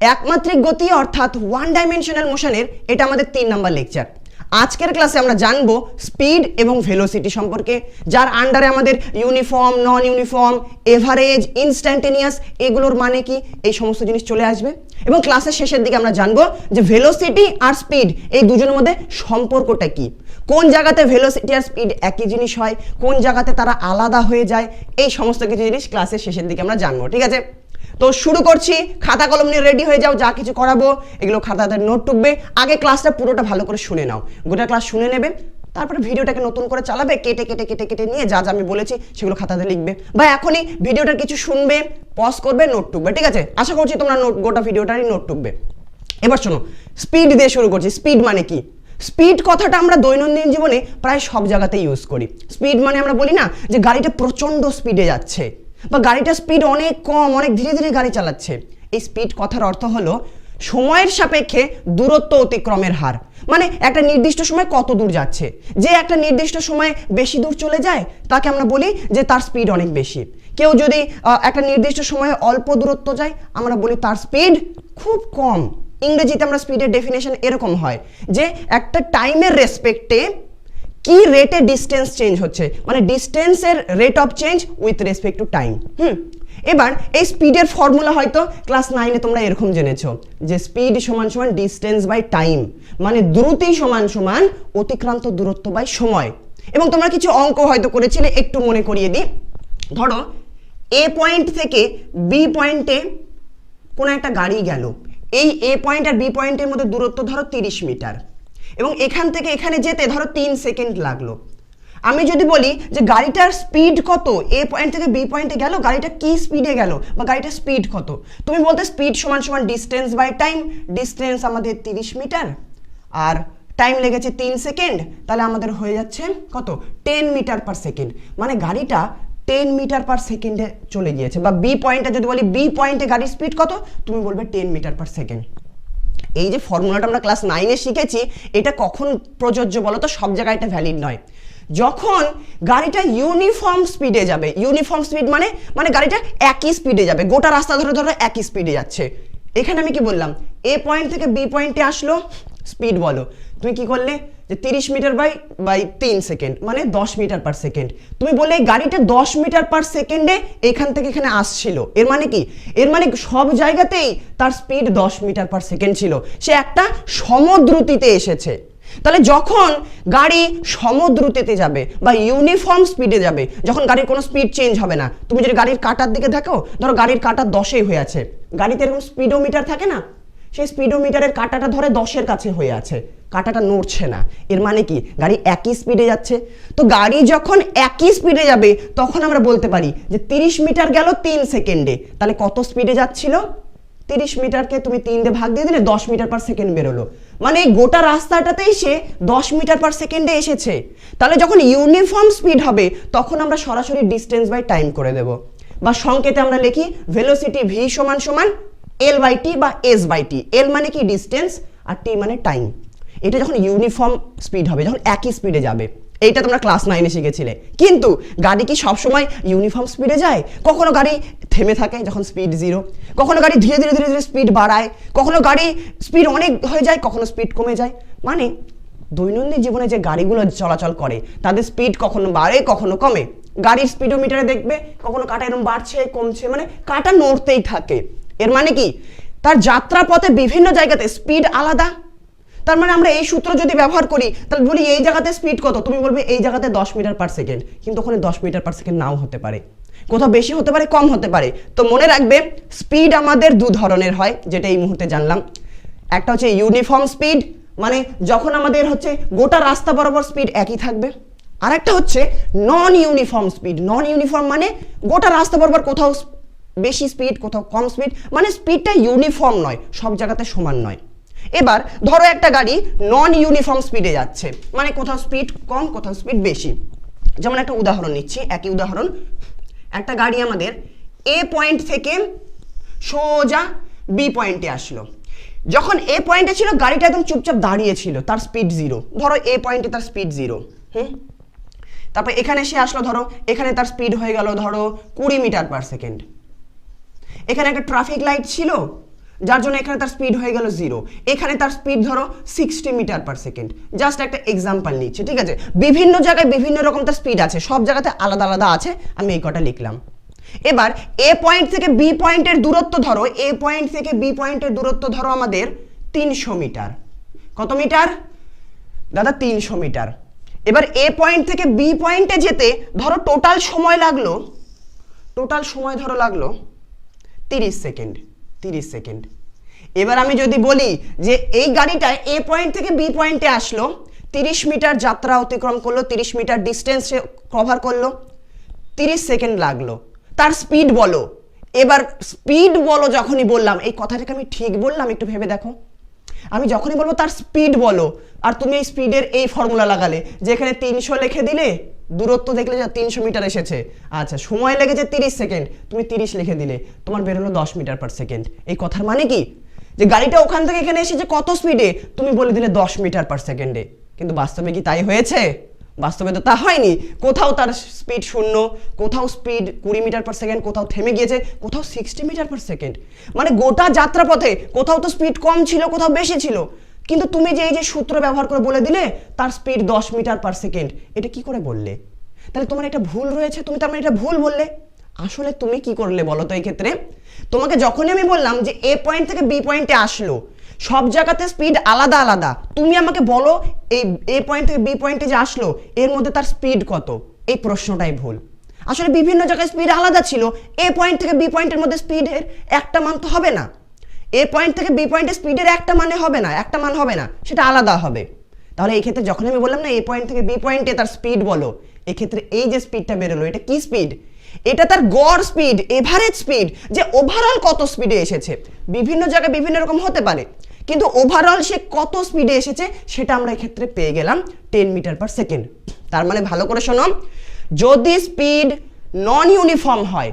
একমাত্রিক গতি অর্থাৎ ওয়ান ডাইমেনশনাল মোশনের এটা আমাদের 3 নাম্বার লেকচার। আজকের ক্লাসে আমরা জানবো স্পিড এবং ভেলোসিটি সম্পর্কে, যার আন্ডারে আমাদের ইউনিফর্ম, নন ইউনিফর্ম, এভারেজ, ইনস্ট্যান্টেনিয়াস এগুলোর মানে কি এই সমস্ত জিনিস চলে আসবে। এবং ক্লাসের শেষের দিকে আমরা জানবো যে ভেলোসিটি আর স্পিড এই দুজনের মধ্যে সম্পর্কটা কি, কোন জায়গাতে ভেলোসিটি আর স্পিড একই জিনিস হয়, কোন জায়গাতে তারা আলাদা হয়ে যায়, এই সমস্ত কিছু জিনিস ক্লাসের শেষের দিকে আমরা জানবো। ঠিক আছে, তো শুরু করছি। খাতা কলম নিয়ে রেডি হয়ে যাও, যা কিছু করাবো এগুলো খাতাতে নোট টুকবে। আগে ক্লাসটা পুরোটা ভালো করে শুনে নাও, গোটা ক্লাস শুনে নেবে, তারপরে ভিডিওটাকে নতুন করে চালাবে, কেটে কেটে কেটে কেটে নিয়ে যা যা আমি বলেছি সেগুলো খাতাতে লিখবে, বা এখনই ভিডিওটার কিছু শুনবে, পজ করবে, নোট টুকবে। ঠিক আছে, আশা করছি তোমরা গোটা ভিডিওটারই নোট টুকবে। এবার শোনো, স্পিড দিয়ে শুরু করছি। স্পিড মানে কি? স্পিড কথাটা আমরা দৈনন্দিন জীবনে প্রায় সব জায়গাতেই ইউজ করি। স্পিড মানে আমরা বলি না যে গাড়িটা প্রচণ্ড স্পিডে যাচ্ছে, বা গাড়িটার স্পিড অনেক কম, অনেক ধীরে ধীরে গাড়ি চালাচ্ছে। এই স্পিড কথার অর্থ হলো সময়ের সাপেক্ষে দূরত্ব অতিক্রমের হার, মানে একটা নির্দিষ্ট সময় কত দূর যাচ্ছে। যে একটা নির্দিষ্ট সময়ে বেশি দূর চলে যায় তাকে আমরা বলি যে তার স্পিড অনেক বেশি। কেউ যদি একটা নির্দিষ্ট সময়ে অল্প দূরত্ব যায় আমরা বলি তার স্পিড খুব কম। ইংরেজিতে আমরা স্পিডের ডেফিনেশন এরকম হয় যে একটা টাইমের রেসপেক্টে কি রেটে ডিস্টেন্স চেঞ্জ হচ্ছে, মানে ডিস্টেন্সের rate of change with respect to time. এবার এই স্পিডের ফর্মুলা হয়তো ক্লাস 9-এ তোমরা এরকম জেনেছো যে স্পিড সমান সমান ডিস্টেন্স বাই টাইম, মানে দ্রুতি সমান সমান অতিক্রান্ত দূরত্ব বাই সময়। এবং তোমরা কিছু অঙ্ক হয়তো করেছিলে, একটু মনে করিয়ে দিই। ধরো এ পয়েন্ট থেকে বি পয়েন্টে কোনো একটা গাড়ি গেল, এই এ পয়েন্ট আর বি পয়েন্টের মধ্যে দূরত্ব ধরো 30 মিটার, এবং এখান থেকে এখানে যেতে ধরো 3 সেকেন্ড লাগলো। আমি যদি বলি যে গাড়িটার স্পিড কত, এ পয়েন্ট থেকে বি পয়েন্টে গেল, গাড়িটা কি স্পিডে গেল বা গাড়িটার স্পিড কত, তুমি বলতে স্পিড সমান সমান ডিস্টেন্স বাই টাইম। ডিস্টেন্স আমাদের 30 মিটার আর টাইম লেগেছে 3 সেকেন্ড, তাহলে আমাদের হয়ে যাচ্ছে কত, 10 মিটার পার সেকেন্ড। মানে গাড়িটা 10 মিটার পার সেকেন্ডে চলে গিয়েছে। বা বি পয়েন্টে যদি বলি বি পয়েন্টে গাড়ির স্পিড কত, তুমি বলবে 10 মিটার পার সেকেন্ড। এই যে ফর্মুলাটা আমরা ক্লাস 9-এ শিখেছি, এটা কখন প্রযোজ্য বলো তো? সব জায়গায় এটা ভ্যালিড নয়। যখন গাড়িটা ইউনিফর্ম স্পিডে যাবে, ইউনিফর্ম স্পিড মানে গাড়িটা একই স্পিডে যাবে, গোটা রাস্তা ধরে ধরে একই স্পিডে যাচ্ছে। এখানে আমি কি বললাম, এ পয়েন্ট থেকে বি পয়েন্টে আসলো, স্পিড বলো। তুমি কি করলে যে 30 মিটার বাই 3 সেকেন্ড মানে 10 মিটার পার সেকেন্ড। তুমি বললে গাড়িটা 10 মিটার পার সেকেন্ডে এখান থেকে এখানে আসছিল। এর মানে কি? এর মানে সব জায়গাতেই তার স্পিড 10 মিটার পার সেকেন্ড ছিল, সে একটা সমদ্রুতিতে এসেছে। তাহলে যখন গাড়ি সমদ্রুতিতে যাবে বা ইউনিফর্ম স্পিডে যাবে, যখন গাড়ির কোনো স্পিড চেঞ্জ হবে না, তুমি যদি গাড়ির কাঁটার দিকে দেখো, ধরো গাড়ির কাঁটা 10-এ হয়ে আছে, গাড়িতে এরকম স্পিডোমিটার থাকে না, সেই স্পিডোমিটারের কাঁটাটা ধরে 10-এর কাছে হয়ে আছে, কাঁটাটা নড়ছে না। এর মানে কি? গাড়ি একই স্পিডে যাচ্ছে। তো গাড়ি যখন একই স্পিডে যাবে তখন আমরা বলতে পারি যে 30 মিটার গেল 3 সেকেন্ডে, তাহলে কত স্পিডে যাচ্ছিল? 30 মিটারকে তুমি 3 দিয়ে ভাগ দিয়ে দিলে 10 মিটার পার সেকেন্ড বেরোলো, মানে এই গোটা রাস্তাটাতেই সে 10 মিটার পার সেকেন্ডে এসেছে। তাহলে যখন ইউনিফর্ম স্পিড হবে তখন আমরা সরাসরি ডিস্টেন্স বাই টাইম করে দেব, বা সংকেতে আমরা লিখি ভেলোসিটি ভি সমান সমান এল বাই টি বা এস বাই টি। এল মানে কি? ডিস্টেন্স, আর টি মানে টাইম। এটা যখন ইউনিফর্ম স্পিড হবে, যখন একই স্পিডে যাবে, এইটা তোমরা ক্লাস 9-এ শিখেছিলে। কিন্তু গাড়ি কি সবসময় ইউনিফর্ম স্পিডে যায়? কখনো গাড়ি থেমে থাকে যখন স্পিড 0, কখনো গাড়ি ধীরে ধীরে ধীরে ধীরে স্পিড বাড়ায়, কখনো গাড়ি স্পিড অনেক হয়ে যায়, কখনো স্পিড কমে যায়। মানে দৈনন্দিন জীবনে যে গাড়িগুলো চলাচল করে তাদের স্পিড কখনো বাড়ে কখনো কমে। গাড়ির স্পিডোমিটারে দেখবে কখনো কাঁটা এরকম বাড়ছে কমছে, মানে কাঁটা নড়তেই থাকে। এর মানে কি? তার যাত্রাপথে বিভিন্ন জায়গাতে স্পিড আলাদা। তার মানে আমরা এই সূত্র যদি ব্যবহার করি তাহলে বলি এই জায়গাতে স্পিড কত, তুমি বলবে এই জায়গাতে 10 মিটার পার সেকেন্ড, কিন্তু ওখানে 10 মিটার পার সেকেন্ড নাও হতে পারে, কোথাও বেশি হতে পারে, কম হতে পারে। তো মনে রাখবে স্পিড আমাদের দু ধরনের হয়, যেটা এই মুহূর্তে জানলাম। একটা হচ্ছে ইউনিফর্ম স্পিড, মানে যখন আমাদের হচ্ছে গোটা রাস্তা বরাবর স্পিড একই থাকবে। আর একটা হচ্ছে নন ইউনিফর্ম স্পিড। নন ইউনিফর্ম মানে গোটা রাস্তা বরাবর কোথাও বেশি স্পিড, কোথাও কম স্পিড, মানে স্পিডটা ইউনিফর্ম নয়, সব জায়গাতে সমান নয়। এবার ধরো একটা গাড়ি নন ইউনিফর্ম স্পিডে যাচ্ছে, মানে কোথাও স্পিড কম কোথাও স্পিড বেশি। যেমন একটা উদাহরণ নিচ্ছি, একই উদাহরণ। একটা গাড়ি আমাদের এ পয়েন্ট থেকে সোজা বি পয়েন্টে আসলো। যখন এ পয়েন্টে ছিল গাড়িটা একদম চুপচাপ দাঁড়িয়ে ছিল, তার স্পিড 0। ধরো এ পয়েন্টে তার স্পিড 0। তারপর এখানে সে আসলো, ধরো এখানে তার স্পিড হয়ে গেল ধরো 20 মিটার পার সেকেন্ড। এখানে একটা ট্রাফিক লাইট ছিল, যার জন্য এখানে তার স্পিড হয়ে গেল 0, এখানে তার স্পিড ধরো 60 মিটার পার সেকেন্ড। জাস্ট একটা এক্সাম্পল নিচ্ছি, ঠিক আছে? বিভিন্ন জায়গায় বিভিন্ন রকম তার স্পিড আছে, সব জায়গাতে আলাদা আলাদা আছে, আমি এই কটা লিখলাম। এবার এ পয়েন্ট থেকে বি পয়েন্টের দূরত্ব ধরো, এ পয়েন্ট থেকে বি পয়েন্টের দূরত্ব ধরো আমাদের 300 মিটার। কত মিটার দাদা? 300 মিটার। এবার এ পয়েন্ট থেকে বি পয়েন্টে যেতে ধরো টোটাল সময় লাগলো, টোটাল সময় ধরো লাগলো 30 সেকেন্ড, 30 সেকেন্ড। এবার আমি যদি বলি যে এই গাড়িটা এ পয়েন্ট থেকে বি পয়েন্টে আসলো, 30 মিটার যাত্রা অতিক্রম করলো, 30 মিটার ডিস্টেন্স কভার করলো, 30 সেকেন্ড লাগলো, তার স্পিড বলো। এবার স্পিড বলো যখনই বললাম, এই কথাটাকে আমি ঠিক বললাম? একটু ভেবে দেখো। আমি যখনই বলবো তার স্পিড বলো, আর তুমি এই স্পিডের এই ফর্মুলা লাগালে, যেখানে 300 লিখে দিলে, দূরত্ব দেখলে যে 300 মিটার এসেছে, আচ্ছা সময় লেগেছে 30 সেকেন্ড, তুমি 30 লিখে দিলে, তোমার বেরোলো 10 মিটার পার সেকেন্ড। এই কথার মানে কি? যে গাড়িটা ওখান থেকে এখানে এসেছে কত স্পিডে, তুমি বলে দিলে 10 মিটার পার সেকেন্ডে। কিন্তু বাস্তবে কি তাই হয়েছে? বাস্তবে তো তা হয়নি। কোথাও তার স্পিড 0, কোথাও স্পিড 20 মিটার পার সেকেন্ড, কোথাও থেমে গিয়েছে, কোথাও 60 মিটার পার সেকেন্ড। মানে গোটা যাত্রাপথে কোথাও তো স্পিড কম ছিল, কোথাও বেশি ছিল। কিন্তু তুমি যে এই যে সূত্র ব্যবহার করে বলে দিলে তার স্পিড 10 মিটার পার সেকেন্ড, এটা কি করে বললে? তাহলে তোমার একটা ভুল রয়েছে, তুমি তার মানে এটা ভুল বললে। আসলে তুমি কি করলে বলো তো এই ক্ষেত্রে? তোমাকে যখনই আমি বললাম যে এ পয়েন্ট থেকে বি পয়েন্টে আসলো, সব জায়গাতে স্পিড আলাদা আলাদা, তুমি আমাকে বলো এই এ পয়েন্ট থেকে বি পয়েন্টে যে আসলো এর মধ্যে তার স্পিড কত? এই প্রশ্নটাই ভুল। আসলে বিভিন্ন জায়গায় স্পিড আলাদা ছিল, এ পয়েন্ট থেকে বি পয়েন্টের মধ্যে স্পিডের একটা মান তো হবে না। এ পয়েন্ট থেকে বি পয়েন্টে স্পিডের একটা মানে হবে না, একটা মান হবে না, সেটা আলাদা হবে। তাহলে এই ক্ষেত্রে যখন আমি বললাম না এ পয়েন্ট থেকে বি পয়েন্টে তার স্পিড বলো, এক্ষেত্রে এই যে স্পিডটা বেরোলো এটা কি স্পিড? এটা তার গড় স্পিড, এভারেজ স্পিড, যে ওভারঅল কত স্পিডে এসেছে। বিভিন্ন জায়গায় বিভিন্ন রকম হতে পারে, কিন্তু ওভারঅল সে কত স্পিডে এসেছে সেটা আমরা এক্ষেত্রে পেয়ে গেলাম 10 মিটার পার সেকেন্ড। তার মানে ভালো করে শোনো, যদি স্পিড নন ইউনিফর্ম হয়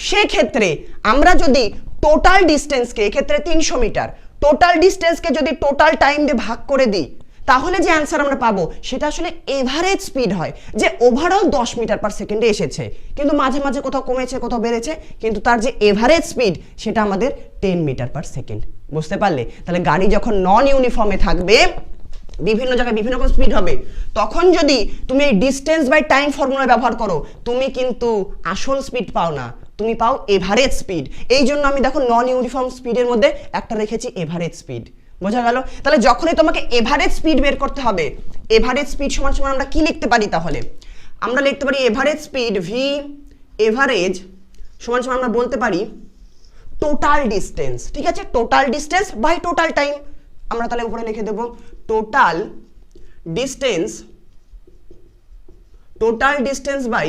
সেক্ষেত্রে আমরা যদি টোটাল ডিস্টেন্সকে, এক্ষেত্রে 300 মিটার, টোটাল ডিস্টেন্সকে যদি টোটাল টাইম দিয়ে ভাগ করে দিই, তাহলে যে অ্যান্সার আমরা পাবো সেটা আসলে এভারেজ স্পিড হয়, যে ওভারঅল 10 মিটার পার সেকেন্ডে এসেছে, কিন্তু মাঝে মাঝে কোথাও কমেছে কোথাও বেড়েছে, কিন্তু তার যে এভারেজ স্পিড সেটা আমাদের 10 মিটার পার সেকেন্ড। বুঝতে পারলে? তাহলে গাড়ি যখন নন ইউনিফর্মে থাকবে, বিভিন্ন জায়গায় বিভিন্ন রকম স্পিড হবে, তখন যদি তুমি এই ডিস্টেন্স বাই টাইম ফর্মুলা ব্যবহার করো, তুমি কিন্তু আসল স্পিড পাও না, তুমি পাও এভারেজ স্পিড। এই জন্য আমি দেখো নন ইউনিফর্ম স্পিডের মধ্যে একটা রেখেছি এভারেজ স্পিড। বোঝা গেল? তাহলে যখনই তোমাকে এভারেজ স্পিড বের করতে হবে, এভারেজ স্পিড সমান সমান আমরা কি লিখতে পারি? তাহলে আমরা লিখতে পারি এভারেজ স্পিড ভি এভারেজ সমান সমান আমরা বলতে পারি টোটাল ডিস্টেন্স। ঠিক আছে? Total distance by total time. আমরা তাহলে উপরে লিখে দেব total distance, total distance by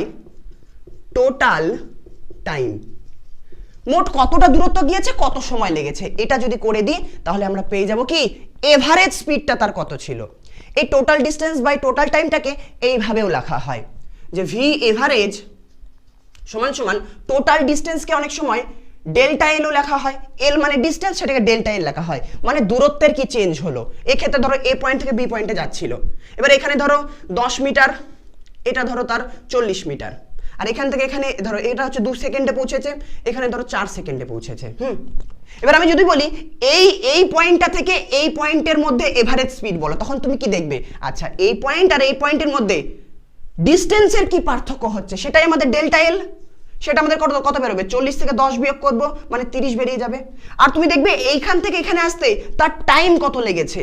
total time. মোট কতটা দূরত্ব গিয়েছে, কত সময় লেগেছে, এটা যদি করে দিই তাহলে আমরা পেয়ে যাব কি এভারেজ স্পিডটা তার কত ছিল। এই টোটাল ডিস্টেন্স বাই টোটাল টাইমটাকে এইভাবেও লেখা হয় যে ভি এভারেজ সমান সমান টোটাল ডিস্টেন্সকে অনেক সময় ডেল্টা এলও লেখা হয়, এল মানে ডিস্টেন্স, সেটাকে ডেল্টা এল লেখা হয়, মানে দূরত্বের কি চেঞ্জ হলো। এক্ষেত্রে ধরো এ পয়েন্ট থেকে বি পয়েন্টে যাচ্ছিল, এবার এখানে ধরো 10 মিটার, এটা ধরো তার 40 মিটার, আর এখান থেকে এখানে ধরো এটা হচ্ছে 2 সেকেন্ডে পৌঁছেছে, এখানে ধরো 4 সেকেন্ডে পৌঁছেছে। এবার আমি যদি বলি এই পয়েন্টটা থেকে এই পয়েন্টের মধ্যে এভারেজ স্পিড বলো, তখন তুমি কি দেখবে? আচ্ছা এই পয়েন্ট আর এই পয়েন্টের মধ্যে ডিস্টেন্সের কি পার্থক্য হচ্ছে, সেটাই আমাদের ডেল্টা এল। সেটা আমাদের কত বেরোবে? 40 থেকে 10 বিয়োগ করবো মানে 30 বেরিয়ে যাবে। আর তুমি দেখবে এইখান থেকে এখানে আসতে তার টাইম কত লেগেছে,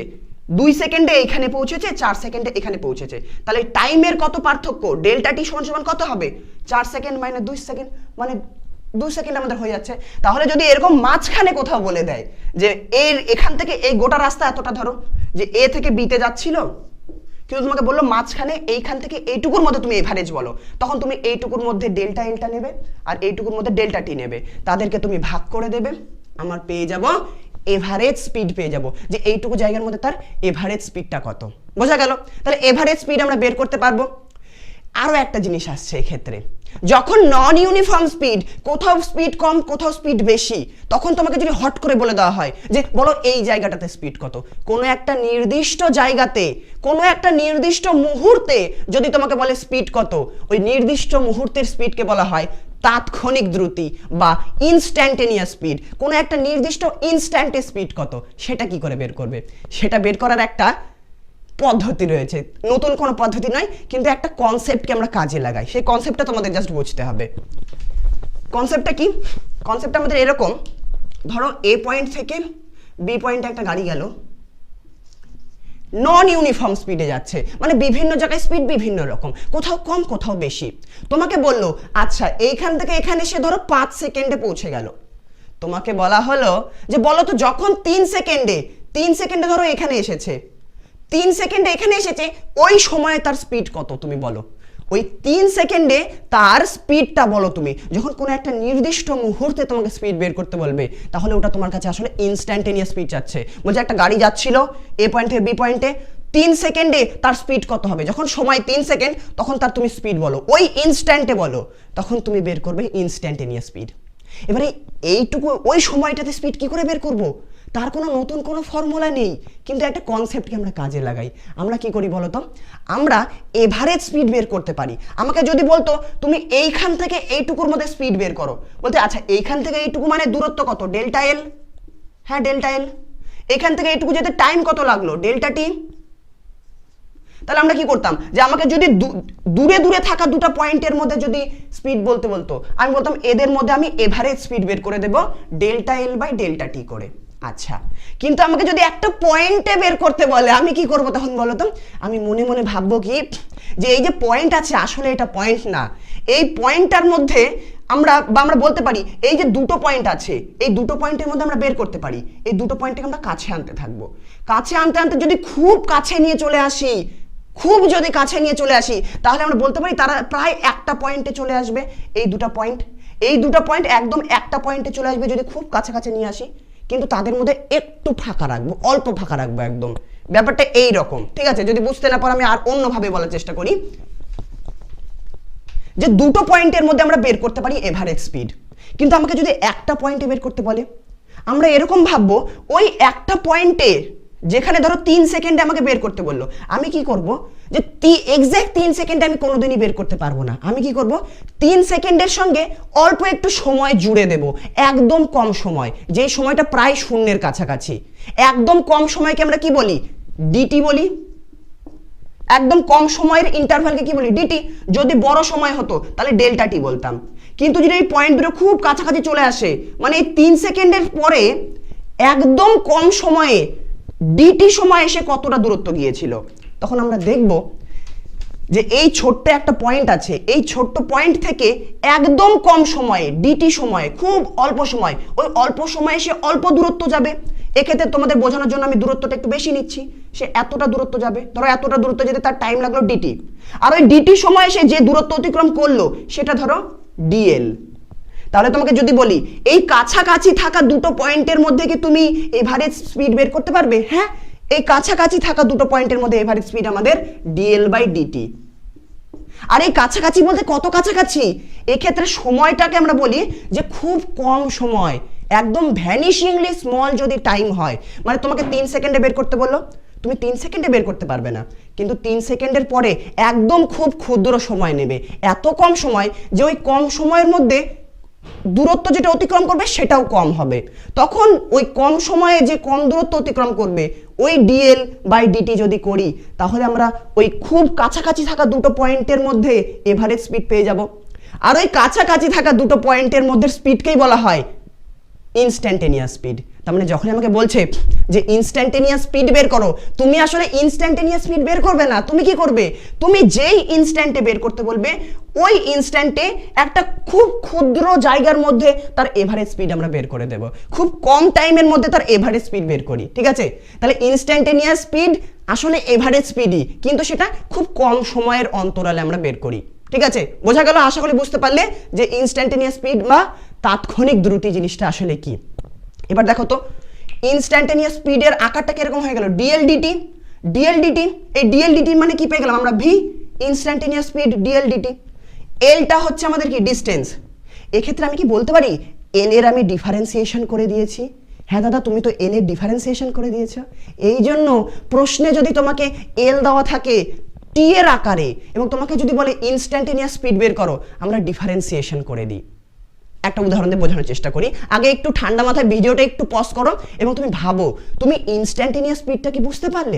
2 সেকেন্ডে এখানে পৌঁছেছে, 4 সেকেন্ডে এখানে পৌঁছেছে। তাহলে টাইমের কত পার্থক্য, ডেল্টা টি সমান সমান কত হবে? 4 সেকেন্ড মাইনাস 2 সেকেন্ড, মানে 2 সেকেন্ড আমাদের হয়ে যাচ্ছে। তাহলে যদি এরকম মাঝখানে কোথাও বলে দেয় যে এখান থেকে এই গোটা রাস্তা এতটা, ধরো যে এ থেকে বিতে যাচ্ছিল, কিন্তু তোমাকে বললো মাঝখানে এইখান থেকে এইটুকুর মধ্যে তুমি এভারেজ বলো, তখন তুমি এইটুকুর মধ্যে ডেল্টা এলটা নেবে আর এইটুকুর মধ্যে ডেল্টা টি নেবে, তাদেরকে তুমি ভাগ করে দেবে, আমার পেয়ে যাব এভারেজ স্পিড পেয়ে যাব, যে এইটুকু জায়গার মধ্যে তার এভারেজ স্পিডটা কত। বোঝা গেল? তাহলে এভারেজ স্পিড আমরা বের করতে পারবো। আরো একটা জিনিস আসছে এক্ষেত্রে, যখন নন ইউনিফর্ম স্পিড, কোথাও স্পিড কম কোথাও স্পিড বেশি, তখন তোমাকে যদি হট করে বলে দেওয়া হয় যে বলো এই জায়গাটাতে স্পিড কত, কোনো একটা নির্দিষ্ট জায়গাতে কোনো একটা নির্দিষ্ট মুহূর্তে যদি তোমাকে বলে স্পিড কত, ওই নির্দিষ্ট মুহূর্তের স্পিডকে বলা হয় তাৎক্ষণিক দ্রুতি বা ইনস্ট্যান্টেনিয়াস স্পিড, কোনো একটা নির্দিষ্ট ইনস্ট্যান্টে স্পিড কত সেটা কি করে বের করবে, সেটা বের করার একটা পদ্ধতি রয়েছে। নতুন কোনো পদ্ধতি নয়, কিন্তু একটা কনসেপ্টকে আমরা কাজে লাগাই, সেই কনসেপ্টটা তোমাদের জাস্ট বুঝতে হবে। কনসেপ্টটা কি? কনসেপ্টটা আমাদের এরকম, ধরো এ পয়েন্ট থেকে বি পয়েন্টে একটা গাড়ি গেল, নন ইউনিফর্ম স্পিডে যাচ্ছে, মানে বিভিন্ন জায়গায় স্পিড বিভিন্ন রকম, কোথাও কম কোথাও বেশি। তোমাকে বললো আচ্ছা এইখান থেকে এখানে সে ধরো 5 সেকেন্ডে পৌঁছে গেল। তোমাকে বলা হলো যে বলো তো যখন 3 সেকেন্ডে ধরো এখানে এসেছে, 3 সেকেন্ডে এখানে এসেছে, ওই সময়ে তার স্পিড কত তুমি বলো। ওই 3 সেকেন্ডে তার স্পিডটা বলো তুমি। যখন কোনো একটা নির্দিষ্ট মুহূর্তে তোমাকে স্পিড বের করতে বলবে, তাহলে ওটা তোমার কাছে আসলে ইনস্ট্যান্টেনিয়াস স্পিড চাচ্ছে। বলছে একটা গাড়ি যাচ্ছিল এ পয়েন্ট থেকে বি পয়েন্টে, 3 সেকেন্ডে তার স্পিড কত হবে। যখন সময় 3 সেকেন্ড, তখন তার তুমি স্পিড বলো, ওই ইনস্ট্যান্টে বলো, তখন তুমি বের করবে ইনস্ট্যান্টেনিয়াস স্পিড। এবারে এইটুকু ওই সময়টাতে স্পিড কি করে বের করব, তার কোনো নতুন কোনো ফর্মুলা নেই, কিন্তু একটা কনসেপ্টকে আমরা কাজে লাগাই। আমরা কি করি বলতো, আমরা এভারেজ স্পিড বের করতে পারি। আমাকে যদি বলতো তুমি এইখান থেকে এইটুকুর মধ্যে স্পিড বের করো, বলতে আচ্ছা এইখান থেকে এইটুকু মানে দূরত্ব কত, ডেল্টা এল। হ্যাঁ ডেল্টা এল। এখান থেকে এইটুকু যেতে টাইম কত লাগলো, ডেল্টা টি। তাহলে আমরা কি করতাম, যে আমাকে যদি দূরে দূরে থাকা দুটো পয়েন্টের মধ্যে যদি স্পিড বলতে বলতো, আমি বলতাম এদের মধ্যে আমি এভারেজ স্পিড বের করে দেব ডেল্টা এল বাই ডেল্টা টি করে। আচ্ছা, কিন্তু আমাকে যদি একটা পয়েন্টে বের করতে বলে, আমি কি করব তখন বলো তো? আমি মনে মনে ভাববো কি, যে এই যে পয়েন্ট আছে আসলে এটা পয়েন্ট না, এই পয়েন্টটার মধ্যে আমরা বলতে পারি এই যে দুটো পয়েন্ট আছে, এই দুটো পয়েন্টের মধ্যে আমরা বের করতে পারি, এই দুটো পয়েন্টকে আমরা কাছে আনতে থাকবো। কাছে আনতে আনতে যদি খুব কাছে নিয়ে চলে আসি, যদি কাছে নিয়ে চলে আসি, তাহলে আমরা বলতে পারি তারা প্রায় একটা পয়েন্টে চলে আসবে। এই দুটো পয়েন্ট একদম একটা পয়েন্টে চলে আসবে যদি খুব কাছাকাছি নিয়ে আসি, কিন্তু তাদের মধ্যে একটু ফাঁকা রাখবো, অল্প ফাঁকা রাখবো একদম। ব্যাপারটা এই রকম, ঠিক আছে? যদি বুঝতে না পারো আমি আর অন্যভাবে বলার চেষ্টা করি, যে দুটো পয়েন্টের মধ্যে আমরা বের করতে পারি এভারেজ স্পিড, কিন্তু আমাকে যদি একটা পয়েন্টে বের করতে বলে, আমরা এরকম ভাববো ওই একটা পয়েন্টে, যেখানে ধরো 3 সেকেন্ডে আমাকে বের করতে বললো, আমি কি করব, যে এক্সাক্ট 3 সেকেন্ডে আমি কোনোদিনই বের করতে পারবো না। আমি কি করব, 3 সেকেন্ডের সঙ্গে অল্প একটু সময় জুড়ে দেব, একদম কম সময়, যে সময়টা প্রায় শূন্যের কাছাকাছি। একদম কম সময়কে আমরা কি বলি, ডিটি বলি। একদম কম সময়ের ইন্টারভ্যালকে কি বলি, ডিটি। যদি বড় সময় হতো তাহলে ডেল্টা টি বলতাম। কিন্তু যদি এই পয়েন্ট দুটো খুব কাছাকাছি চলে আসে, মানে এই 3 সেকেন্ডের পরে একদম কম সময়ে ডিটি সময় এসে কতটা দূরত্ব গিয়েছিল, তখন আমরা দেখব যে এই ছোট্ট একটা পয়েন্ট আছে, এই ছোট্ট পয়েন্ট থেকে একদম কম সময়ে ডিটি সময়ে, খুব অল্প সময়, ওই অল্প সময়ে সে অল্প দূরত্ব যাবে। এক্ষেত্রে তোমাদের বোঝানোর জন্য আমি দূরত্বটা একটু বেশি নিচ্ছি, সে এতটা দূরত্ব যাবে, ধরো এতটা দূরত্ব যেতে তার টাইম লাগলো ডিটি, আর ওই ডিটি সময়ে সে যে দূরত্ব অতিক্রম করলো সেটা ধরো ডিএল। তাহলে তোমাকে যদি বলি এই কাছাকাছি থাকা দুটো পয়েন্টের মধ্যে কি তুমি এভারেজ স্পিড বের করতে পারবে? হ্যাঁ, এই কাছাকাছি থাকা দুটো পয়েন্টের মধ্যে এভারেজ স্পিড আমাদের ডিএল বাই ডিটি। আর এই কাছাকাছি বলতে কত কাছাকাছি, এক্ষেত্রে সময়টাকে আমরা বলি যে খুব কম সময়, একদম ভ্যানিশিংলি স্মল যদি টাইম হয়, মানে তোমাকে 3 সেকেন্ডে বের করতে বললো, তুমি 3 সেকেন্ডে বের করতে পারবে না, কিন্তু 3 সেকেন্ডের পরে একদম খুব ক্ষুদ্র সময় নেবে, এত কম সময় যে ওই কম সময়ের মধ্যে দূরত্ব যেটা অতিক্রম করবে সেটাও কম হবে। তখন ওই কম সময়ে যে কম দূরত্ব অতিক্রম করবে, ওই ডিএল বাই ডিটি যদি করি, তাহলে আমরা ওই খুব কাছাকাছি থাকা দুটো পয়েন্টের মধ্যে এভারেজ স্পিড পেয়ে যাব। আর ওই কাছাকাছি থাকা দুটো পয়েন্টের মধ্যে স্পিডকেই বলা হয় ইনস্ট্যান্টেনিয়াস স্পিড। তার মানে যখন আমাকে বলছে যে ইনস্ট্যান্টেনিয়াস স্পিড বের করো, তুমি আসলে ইনস্ট্যান্টেনিয়াস স্পিড বের করবে না, তুমি কি করবে, তুমি যেই ইনস্ট্যান্টে বের করতে বলবে ওই ইনস্ট্যান্টে একটা খুব ক্ষুদ্র জায়গার মধ্যে তার এভারেজ স্পিড আমরা বের করে দেব, খুব কম টাইমের মধ্যে তার এভারেজ স্পিড বের করি, ঠিক আছে? তাহলে ইনস্ট্যান্টেনিয়াস স্পিড আসলে এভারেজ স্পিডই, কিন্তু সেটা খুব কম সময়ের অন্তরালে আমরা বের করি, ঠিক আছে? বোঝা গেল? আশা করি বুঝতে পারলে যে ইনস্ট্যান্টেনিয়াস স্পিড বা তাৎক্ষণিক দ্রুতি জিনিসটা আসলে কি। এবার দেখো তো ইনস্ট্যান্টেনিয়াস স্পিডের আকারটা কিরকম হয়ে গেল, ডিএলডিটি। এই ডিএলডিটি মানে কি পেয়ে গেলাম আমরা, ভি ইনস্ট্যান্টেনিয়াস স্পিড ডিএলডিটি। এলটা হচ্ছে আমাদের কি, ডিস্টেন্স। এক্ষেত্রে আমি কি বলতে পারি এন এর আমি ডিফারেন্সিয়েশন করে দিয়েছি? হ্যাঁ দাদা, তুমি তো এন এর ডিফারেন্সিয়েশন করে দিয়েছো। এই জন্য প্রশ্নে যদি তোমাকে এল দেওয়া থাকে টি এর আকারে এবং তোমাকে যদি বলে ইনস্ট্যান্টেনিয়াস স্পিড বের করো, আমরা ডিফারেন্সিয়েশন করে দিই, একটা উদাহরণ দিয়ে বোঝানোর চেষ্টা করি। আগে একটু ঠান্ডা মাথায় ভিডিওটা একটু পজ করো এবং তুমি ভাবো তুমি ইনস্ট্যান্টেনিয়াস স্পিডটা কি বুঝতে পারলে?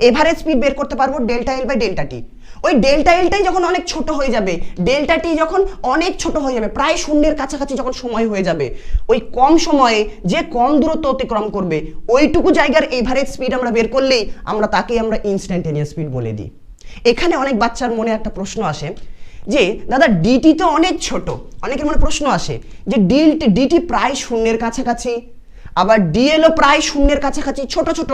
এভারেজ স্পিড বের করতে পারবো ডেল্টা এল বাই ডেল্টা টি। ওই ডেল্টা এলটাই যখন অনেক ছোট হয়ে যাবে, ডেল্টা টি যখন অনেক ছোট হয়ে যাবে, প্রায় শূন্যের কাছাকাছি যখন সময় হয়ে যাবে, ওই কম সময়ে যে কম দূরত্ব অতিক্রম করবে ওইটুকু জায়গার এভারেজ স্পিড আমরা বের করলেই তাকেই আমরা ইনস্ট্যান্টেনিয়াস স্পিড বলে দিই। এখানে অনেক বাচ্চার মনে একটা প্রশ্ন আসে যে দাদা ডিটি তো অনেক ছোট, অনেকের মনে প্রশ্ন আসে যে ডিটি প্রায় শূন্যের কাছাকাছি, আবার ডিএলও প্রায় শূন্যের কাছাকাছি, ছোট ছোট,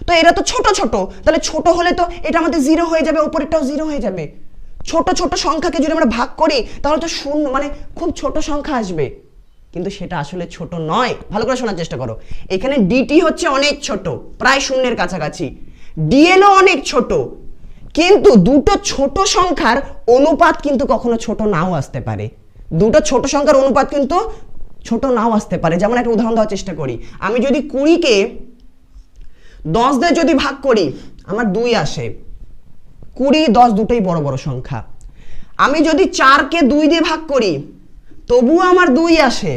তো এরা তো ছোট ছোট, তাহলে ছোট হলে তো এটা আমাদের জিরো হয়ে যাবে, উপরেরটাও জিরো হয়ে যাবে। ছোট ছোট সংখ্যাকে যদি আমরা ভাগ করি তাহলে তো শূন্য মানে খুব ছোট সংখ্যা আসবে, কিন্তু সেটা আসলে ছোট নয়। ভালো করে শোনার চেষ্টা করো। এখানে ডিটি হচ্ছে অনেক ছোট, প্রায় শূন্যের কাছাকাছি, ডিএলও অনেক ছোট, কিন্তু দুটো ছোট সংখ্যার অনুপাত কিন্তু কখনো ছোট নাও আসতে পারে। দুটো ছোট সংখ্যার অনুপাত কিন্তু ছোট নাও আসতে পারে। যেমন একটা উদাহরণ দেওয়ার চেষ্টা করি, আমি যদি 20কে 10 দিয়ে যদি ভাগ করি আমার 2 আসে, 20 10 দুটোই বড় বড় সংখ্যা। আমি যদি 4কে 2 দিয়ে ভাগ করি তবুও আমার 2 আসে।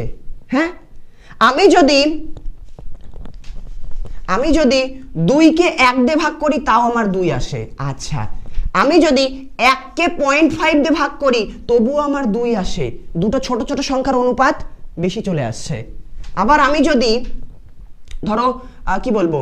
হ্যাঁ, আমি যদি 2কে 1 দিয়ে ভাগ করি তাও আমার 2 আসে। আচ্ছা, আমি যদি 1কে 0.5 দিয়ে ভাগ করি তবুও আমার 2 আসে। দুটো ছোট ছোট সংখ্যার অনুপাত বেশি চলে আসছে। আবার আমি যদি ধরো কি বলবো,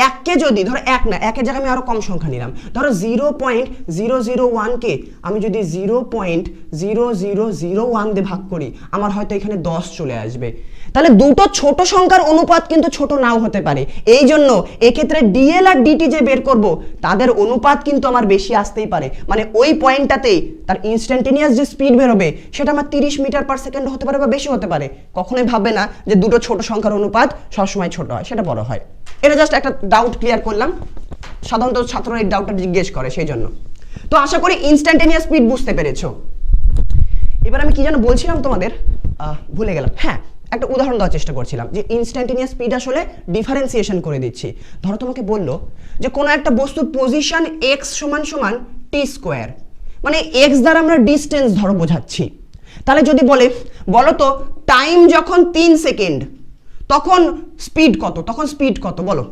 1কে যদি ধরো 1 না, 1-এর জায়গায় আমি আরো কম সংখ্যা নিলাম, ধরো 0.001কে আমি যদি 0.0001 দিয়ে ভাগ করি আমার হয়তো এখানে 10 চলে আসবে। তাহলে দুটো ছোট সংখ্যার অনুপাত কিন্তু ছোট নাও হতে পারে। এই জন্য এক্ষেত্রে ডিএল আর ডিটি যে বের করব তাদের অনুপাত কিন্তু আমার বেশি আসতেই পারে। মানে ওই পয়েন্টটাতেই তার ইনস্ট্যান্টেনিয়াস যে স্পিড বেরোবে সেটা আমার 30 মিটার পার সেকেন্ড হতে পারে বা বেশি হতে পারে। কখনোই ভাববে না যে দুটো ছোট সংখ্যার অনুপাত সবসময় ছোট হয়, সেটা বড় হয়। এটা জাস্ট একটা ডাউট ক্লিয়ার করলাম, সাধারণত ছাত্ররা এই ডাউটটা জিজ্ঞেস করে সেই জন্য। তো আশা করি ইনস্ট্যান্টেনিয়াস স্পিড বুঝতে পেরেছো। এবার আমি কি যেন বলছিলাম তোমাদের, ভুলে গেলাম। হ্যাঁ, একটা উদাহরণ দেওয়ার চেষ্টা করছিলাম যে ইনস্ট্যান্টেনিয়াস স্পিড আসলে ডিফারেন্সিয়েশন করে দিচ্ছি। ধরো তোমাকে বললো যে কোনো একটা বস্তুর পজিশন x সমান টি স্কোয়ার, মানে x দ্বারা আমরা ডিস্টেন্স ধরো বোঝাচ্ছি। তাহলে যদি বলো তো টাইম যখন 3 সেকেন্ড তখন স্পিড কত, তখন স্পিড কত বলো,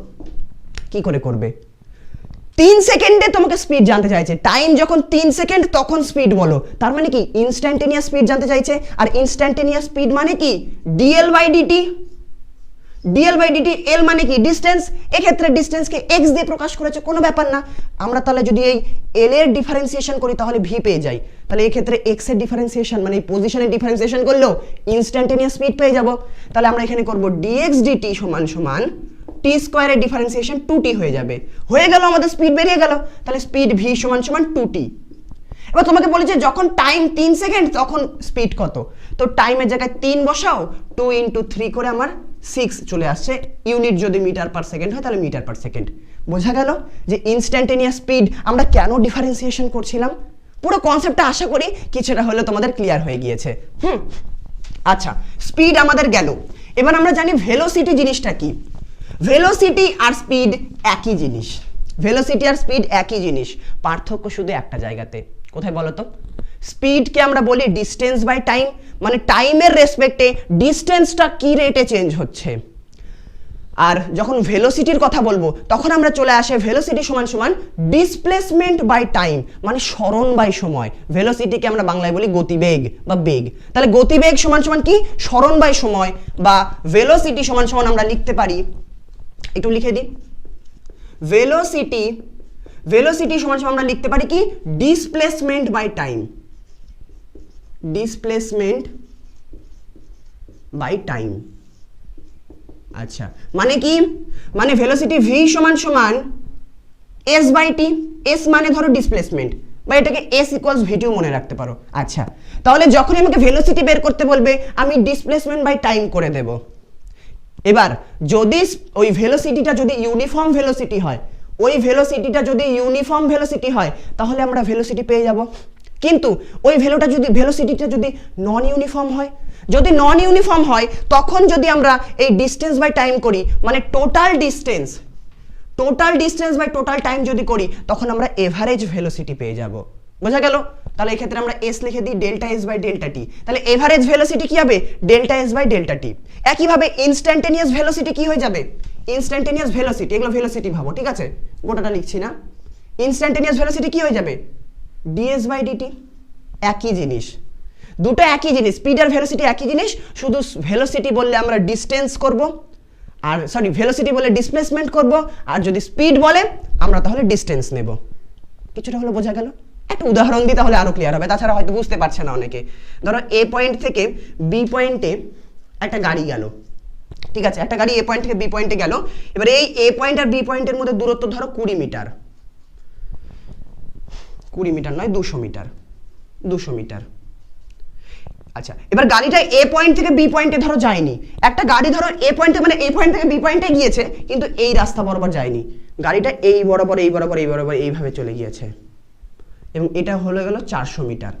কি করে করবে? 3 সেকেন্ডে তোমাকে স্পিড জানতে চাইছে, টাইম যখন 3 সেকেন্ড তখন স্পিড বলো। তার মানে কি ইনস্ট্যান্টেনিয়াস স্পিড জানতে চাইছে। আর ইনস্ট্যান্টেনিয়াস স্পিড মানে কি ডিএল বাই ডিটি, এল মানে কি ডিস্টেন্স। এক্ষেত্রে ডিস্টেন্সকে এক্স দিয়ে প্রকাশ করেছে, কোনো ব্যাপার না। আমরা তাহলে যদি এই এল এর ডিফারেন্সিয়েশন করি তাহলে ভি পেয়ে যাই। তাহলে এক্ষেত্রে এক্স এর ডিফারেন্সিয়েশন মানে এই পজিশনের ডিফারেন্সিয়েশন করলেও ইনস্ট্যান্টেনিয়াস স্পিড পেয়ে যাব। তাহলে আমরা এখানে করব ডিএক্স ডিটি সমান টি স্কোয়ারের ডিফারেন্সিয়েশন 2t হয়ে যাবে। হয়ে গেল, আমাদের স্পিড বেরিয়ে গেল। তাহলে স্পিড ভি সমান 2t। এবার তোমাকে বলেছে যখন টাইম 3 সেকেন্ড তখন স্পিড কত, তো টাইমের জায়গায় 3 বসাও, 2 × 3 করে আমার 6 চলে আসছে। ইউনিট যদি মিটার পার সেকেন্ড হয় তাহলে মিটার পার সেকেন্ড। বোঝা গেল যে ইনস্ট্যান্টেনিয়াস স্পিড আমরা কেন ডিফারেন্সিয়েশন করছিলাম। পুরো কনসেপ্টটা আশা করি কিছুটা হলে তোমাদের ক্লিয়ার হয়ে গিয়েছে। আচ্ছা, স্পিড আমাদের গেল। এবার আমরা জানি ভেলোসিটি জিনিসটা কি। ভেলোসিটি আর স্পিড একই জিনিস, ভেলোসিটি আর স্পিড একই জিনিস, পার্থক্য শুধু একটা জায়গাতে। কোথায় বলো তো? স্পিডকে আমরা বলি ডিস্টেন্স বাই টাইম, মানে টাইমের রেসপেক্টে ডিস্টেন্সটা কি রেটে চেঞ্জ হচ্ছে। আর যখন ভেলোসিটির কথা বলবো তখন আমরা চলে আসে ভেলোসিটি সমান ডিসপ্লেসমেন্ট বাই টাইম, মানে সরণ বাই সময়। ভেলোসিটিকে আমরা বাংলায় বলি গতিবেগ বা বেগ। তাহলে গতিবেগ সমান কি সরণ বাই সময়, বা ভেলোসিটি সমান আমরা লিখতে পারি, একটু লিখে দিই, ভেলোসিটি সমান আমরা লিখতে পারি কি displacement by time, displacement by time. আচ্ছা, মানে কি, মানে ভেলোসিটি ভি সমান এস বাই টি। এস মানে ধরো ডিসপ্লেসমেন্ট, বা এটাকে এস ইকুয়ালস ভি টিও মনে রাখতে পারো। আচ্ছা, তাহলে যখনই আমাকে ভেলোসিটি বের করতে বলবে আমি ডিসপ্লেসমেন্ট বাই টাইম করে দেব। এবার যদি ওই ভেলোসিটিটা যদি ইউনিফর্ম ভেলোসিটি হয়, ওই ভেলোসিটিটা যদি ইউনিফর্ম ভেলোসিটি হয় তাহলে আমরা ভেলোসিটি পেয়ে যাব। কিন্তু ওই ভেলোসিটিটা যদি নন ইউনিফর্ম হয়, যদি নন ইউনিফর্ম হয় তখন যদি আমরা এই ডিস্টেন্স বাই টাইম করি, মানে total distance by total time যদি করি তখন আমরা এভারেজ ভেলোসিটি পেয়ে যাব। বোঝা গেল? তাহলে এই ক্ষেত্রে আমরা s লিখে দিই ডেল্টা s বাই ডেল্টা টি, তাহলে এভারেজ ভেলোসিটি কি হবে ডেল্টা s বাই ডেল্টা টি। একইভাবে ইনস্ট্যান্টেনিয়াস ভেলোসিটি কি হয়ে যাবে, ইনস্ট্যান্টেনিয়াস ভেলোসিটি, এগুলো ভেলোসিটি ভাবো, ঠিক আছে, গোটাটা লিখছি না। ইনস্ট্যান্টেনিয়াস ভেলোসিটি কি হয়ে যাবে ds বাই dt, একই জিনিস, দুটো একই জিনিস, স্পিড আর ভেলোসিটি একই জিনিস, শুধু ভেলোসিটি বললে আমরা ডিস্টেন্স করব, আর সরি ভেলোসিটি বলে ডিসপ্লেসমেন্ট করব, আর যদি স্পিড বলে আমরা তাহলে ডিস্টেন্স নেব। কিছুটা হলো বোঝা গেল? একটা উদাহরণ দিই তাহলে আরো ক্লিয়ার হবে, তাছাড়া হয়তো বুঝতে পারছে না অনেকে। ধরো এ পয়েন্ট থেকে বি পয়েন্টে একটা গাড়ি গেল, ঠিক আছে, একটা গাড়ি এ পয়েন্ট থেকে বি পয়েন্টে গেল। এবার এই এ পয়েন্ট আর বি পয়েন্টের মধ্যে দূরত্ব ধরো 20 মিটার, 20 মিটার নয় 200 মিটার, 200 মিটার। আচ্ছা, এবার গাড়িটা এ পয়েন্ট থেকে বি পয়েন্টে ধরো যায়নি, একটা গাড়ি ধরো এ পয়েন্টে মানে এ পয়েন্ট থেকে বি পয়েন্টে গিয়েছে, কিন্তু এই রাস্তা বরাবর যায়নি, গাড়িটা এই বরাবর এই বরাবর এই বরাবর এইভাবে চলে গিয়েছে, এবং এটা হলো গেল 400 মিটার,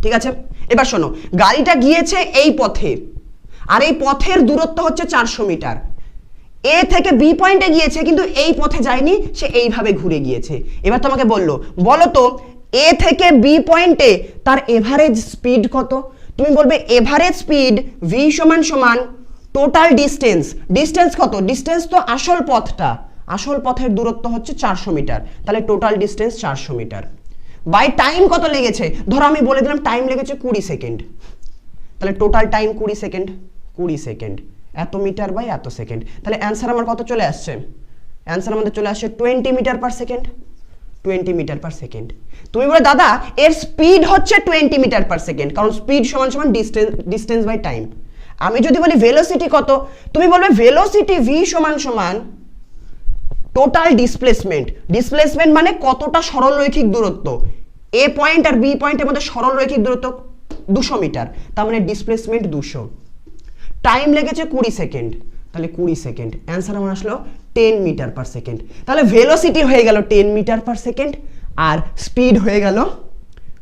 ঠিক আছে। এবার শোনো, গাড়িটা গিয়েছে এই পথে, আর এই পথের দূরত্ব হচ্ছে 400 মিটার। এ থেকে বি পয়েন্টে গিয়েছে কিন্তু এই পথে যায়নি, সে এইভাবে ঘুরে গিয়েছে। এবার তোমাকে বলো তো এ থেকে বি পয়েন্টে তার এভারেজ স্পিড কত? তুমি বলবে এভারেজ স্পিড ভি সমান সমান টোটাল ডিস্টেন্স। ডিস্টেন্স কত? ডিস্টেন্স তো আসল পথটা, আসল পথের দূরত্ব হচ্ছে 400 মিটার, তাহলে total distance 400 metre by time কত লেগেছে, ধরো আমি বলে দিলাম টাইম লেগেছে 20 সেকেন্ড, তাহলে টোটাল টাইম 20 সেকেন্ড, 20 সেকেন্ড এত মিটার বাই এত সেকেন্ড, তাহলে অ্যান্সার আমার কত চলে আসছে? অ্যান্সার আমাদের চলে আসছে 20 metre per second, 20 metre per second. তুমি বলে দাদা এর স্পিড হচ্ছে 20 মিটার পার সেকেন্ড, কারণ স্পিড সমান সমান ডিস্টেন্স বাই টাইম। আমি যদি বলি ভেলোসিটি কত, তুমি বলবে ভেলোসিটি ভি সমান সমান টোটাল ডিসপ্লেসমেন্ট। ডিসপ্লেসমেন্ট মানে কতটা সরলরৈখিক দূরত্ব, এ পয়েন্ট আর বি পয়েন্টের মধ্যে সরলরৈখিক দূরত্ব 200 মিটার, তার মানে ডিসপ্লেসমেন্ট 200, টাইম লেগেছে 20 সেকেন্ড, তাহলে 20 সেকেন্ড, অ্যান্সার আমার আসলো 10 মিটার পার সেকেন্ড। তাহলে ভেলোসিটি হয়ে গেল 10 মিটার পার সেকেন্ড, আর স্পিড হয়ে গেল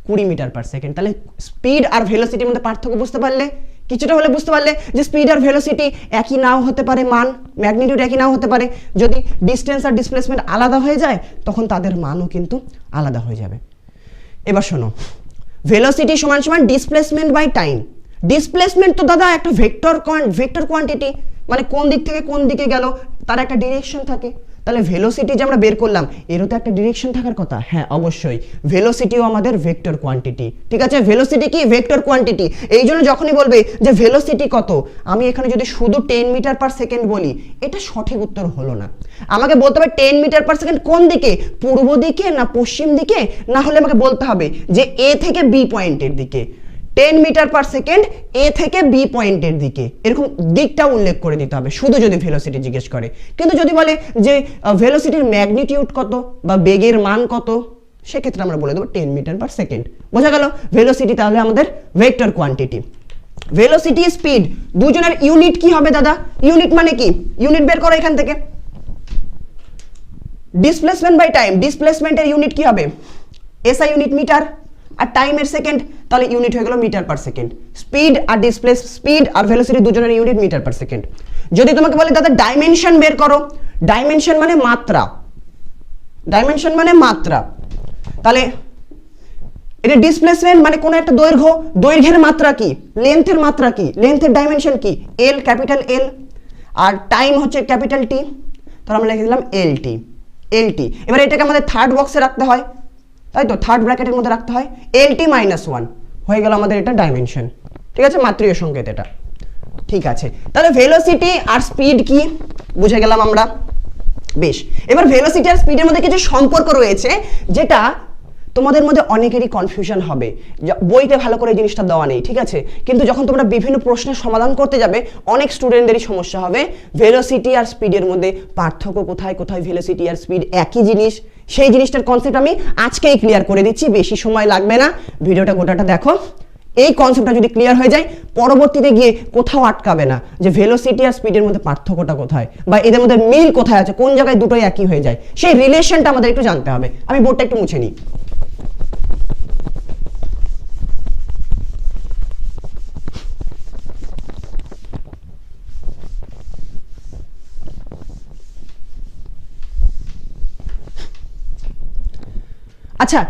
20 মিটার পার সেকেন্ড। তাহলে স্পিড আর ভেলোসিটির মধ্যে পার্থক্য বুঝতে পারলে, কিছুটা হলে বুঝতে পারলে যে স্পিড আর ভেলোসিটি একই নাও হতে পারে, মান ম্যাগনিটিউড একই নাও হতে পারে, যদি ডিস্টেন্স আর ডিসপ্লেসমেন্ট আলাদা হয়ে যায় তখন তাদের মানও কিন্তু আলাদা হয়ে যাবে। এবার শোনো, ভেলোসিটি সমান সমান ডিসপ্লেসমেন্ট বাই টাইম। ডিসপ্লেসমেন্ট তো দাদা একটা ভেক্টর কোয়ান্টিটি, মানে কোন দিক থেকে কোন দিকে গেল তার একটা ডিরেকশন থাকে। তাহলে ভেলোসিটি যে আমরা বের করলাম এরও তো একটা ডিরেকশন থাকার কথা, হ্যাঁ অবশ্যই, ভেলোসিটিও আমাদের ভেক্টর কোয়ান্টিটি, ঠিক আছে। ভেলোসিটি কি? Vector quantity. এই জন্য যখনই বলবে যে ভেলোসিটি কত, আমি এখানে যদি শুধু 10 মিটার পার সেকেন্ড বলি এটা সঠিক উত্তর হলো না, আমাকে বলতে হবে 10 মিটার পার সেকেন্ড কোন দিকে, পূর্ব দিকে না পশ্চিম দিকে, না হলে আমাকে বলতে হবে যে এ থেকে বি পয়েন্টের দিকে। 10 মিটার পার সেকেন্ড এ থেকে বি পয়েন্টের দিকে, এরকম দিকটা উল্লেখ করে দিতে হবে শুধু যদি ভেলোসিটি জিজ্ঞেস করে। কিন্তু যদি বলে যে ভেলোসিটির ম্যাগনিটিউড কত বা বেগের মান কত, সেক্ষেত্রে আমরা বলে দেবো 10 মিটার পার সেকেন্ড। বোঝা গেল? ভেলোসিটি তাহলে আমাদের ভেক্টর কোয়ান্টিটি। ভেলোসিটি স্পিড দুজনের ইউনিট কি হবে দাদা? ইউনিট মানে কি? ইউনিট বের করো এখান থেকে। ডিসপ্লেসমেন্ট বাই টাইম, ডিসপ্লেসমেন্টের ইউনিট কি হবে? এসআই ইউনিট মিটার, আর টাইমের সেকেন্ড, তাহলে ইউনিট হয়ে গেল মিটার পার সেকেন্ড। স্পিড আর স্পিড আর ভেলোসিটি দুজনের ইউনিট মিটার পার সেকেন্ড। যদি তোমাকে বলে দাদা ডাইমেনশন বের করো, ডাইমেনশন মানে মাত্রা, ডাইমেনশন মানে মাত্রা, তাহলে এটা ডিসপ্লেসমেন্ট মানে কোন একটা দৈর্ঘ্য, দৈর্ঘ্যের মাত্রা কি, লেন্থের মাত্রা কি, লেন্থের ডাইমেনশন কি, এল, ক্যাপিটাল এল, আর টাইম হচ্ছে ক্যাপিটাল টি, তাহলে আমরা লিখে দিলাম এল টি, এল টি। এবার এটাকে আমাদের থার্ড বক্সে রাখতে হয়, তাই তো, থার্ড ব্র্যাকেটের মধ্যে রাখতে হয়, এল টি মাইনাস 1 হয়ে গেল আমাদের এটা ডাইমেনশন, ঠিক আছে, মাত্রীয় সংকেত এটা, ঠিক আছে। তাহলে ভেলোসিটি আর স্পিড কি বুঝে গেলাম আমরা। বেশ, এবার ভেলোসিটি আর স্পিডের মধ্যে কিছু সম্পর্ক রয়েছে যেটা তোমাদের মধ্যে অনেকেরই কনফিউশন হবে, বইতে ভালো করে এই জিনিসটা দেওয়া নেই, ঠিক আছে, কিন্তু যখন তোমরা বিভিন্ন প্রশ্নের সমাধান করতে যাবে অনেক স্টুডেন্টদেরই সমস্যা হবে ভেলোসিটি আর স্পিডের মধ্যে পার্থক্য কোথায়, কোথায় ভেলোসিটি আর স্পিড একই জিনিস, সেই জিনিসটার কনসেপ্ট আমি আজকেই ক্লিয়ার করে দিচ্ছি, বেশি সময় লাগবে না, ভিডিওটা গোটাটা দেখো। এই কনসেপ্টটা যদি ক্লিয়ার হয়ে যায় পরবর্তীতে গিয়ে কোথাও আটকাবে না যে ভেলোসিটি আর স্পিডের মধ্যে পার্থক্যটা কোথায় বা এদের মধ্যে মিল কোথায় আছে, কোন জায়গায় দুটোই একই হয়ে যায়, সেই রিলেশনটা আমাদের একটু জানতে হবে। আমি বোর্ডটা একটু মুছে নিই। আচ্ছা,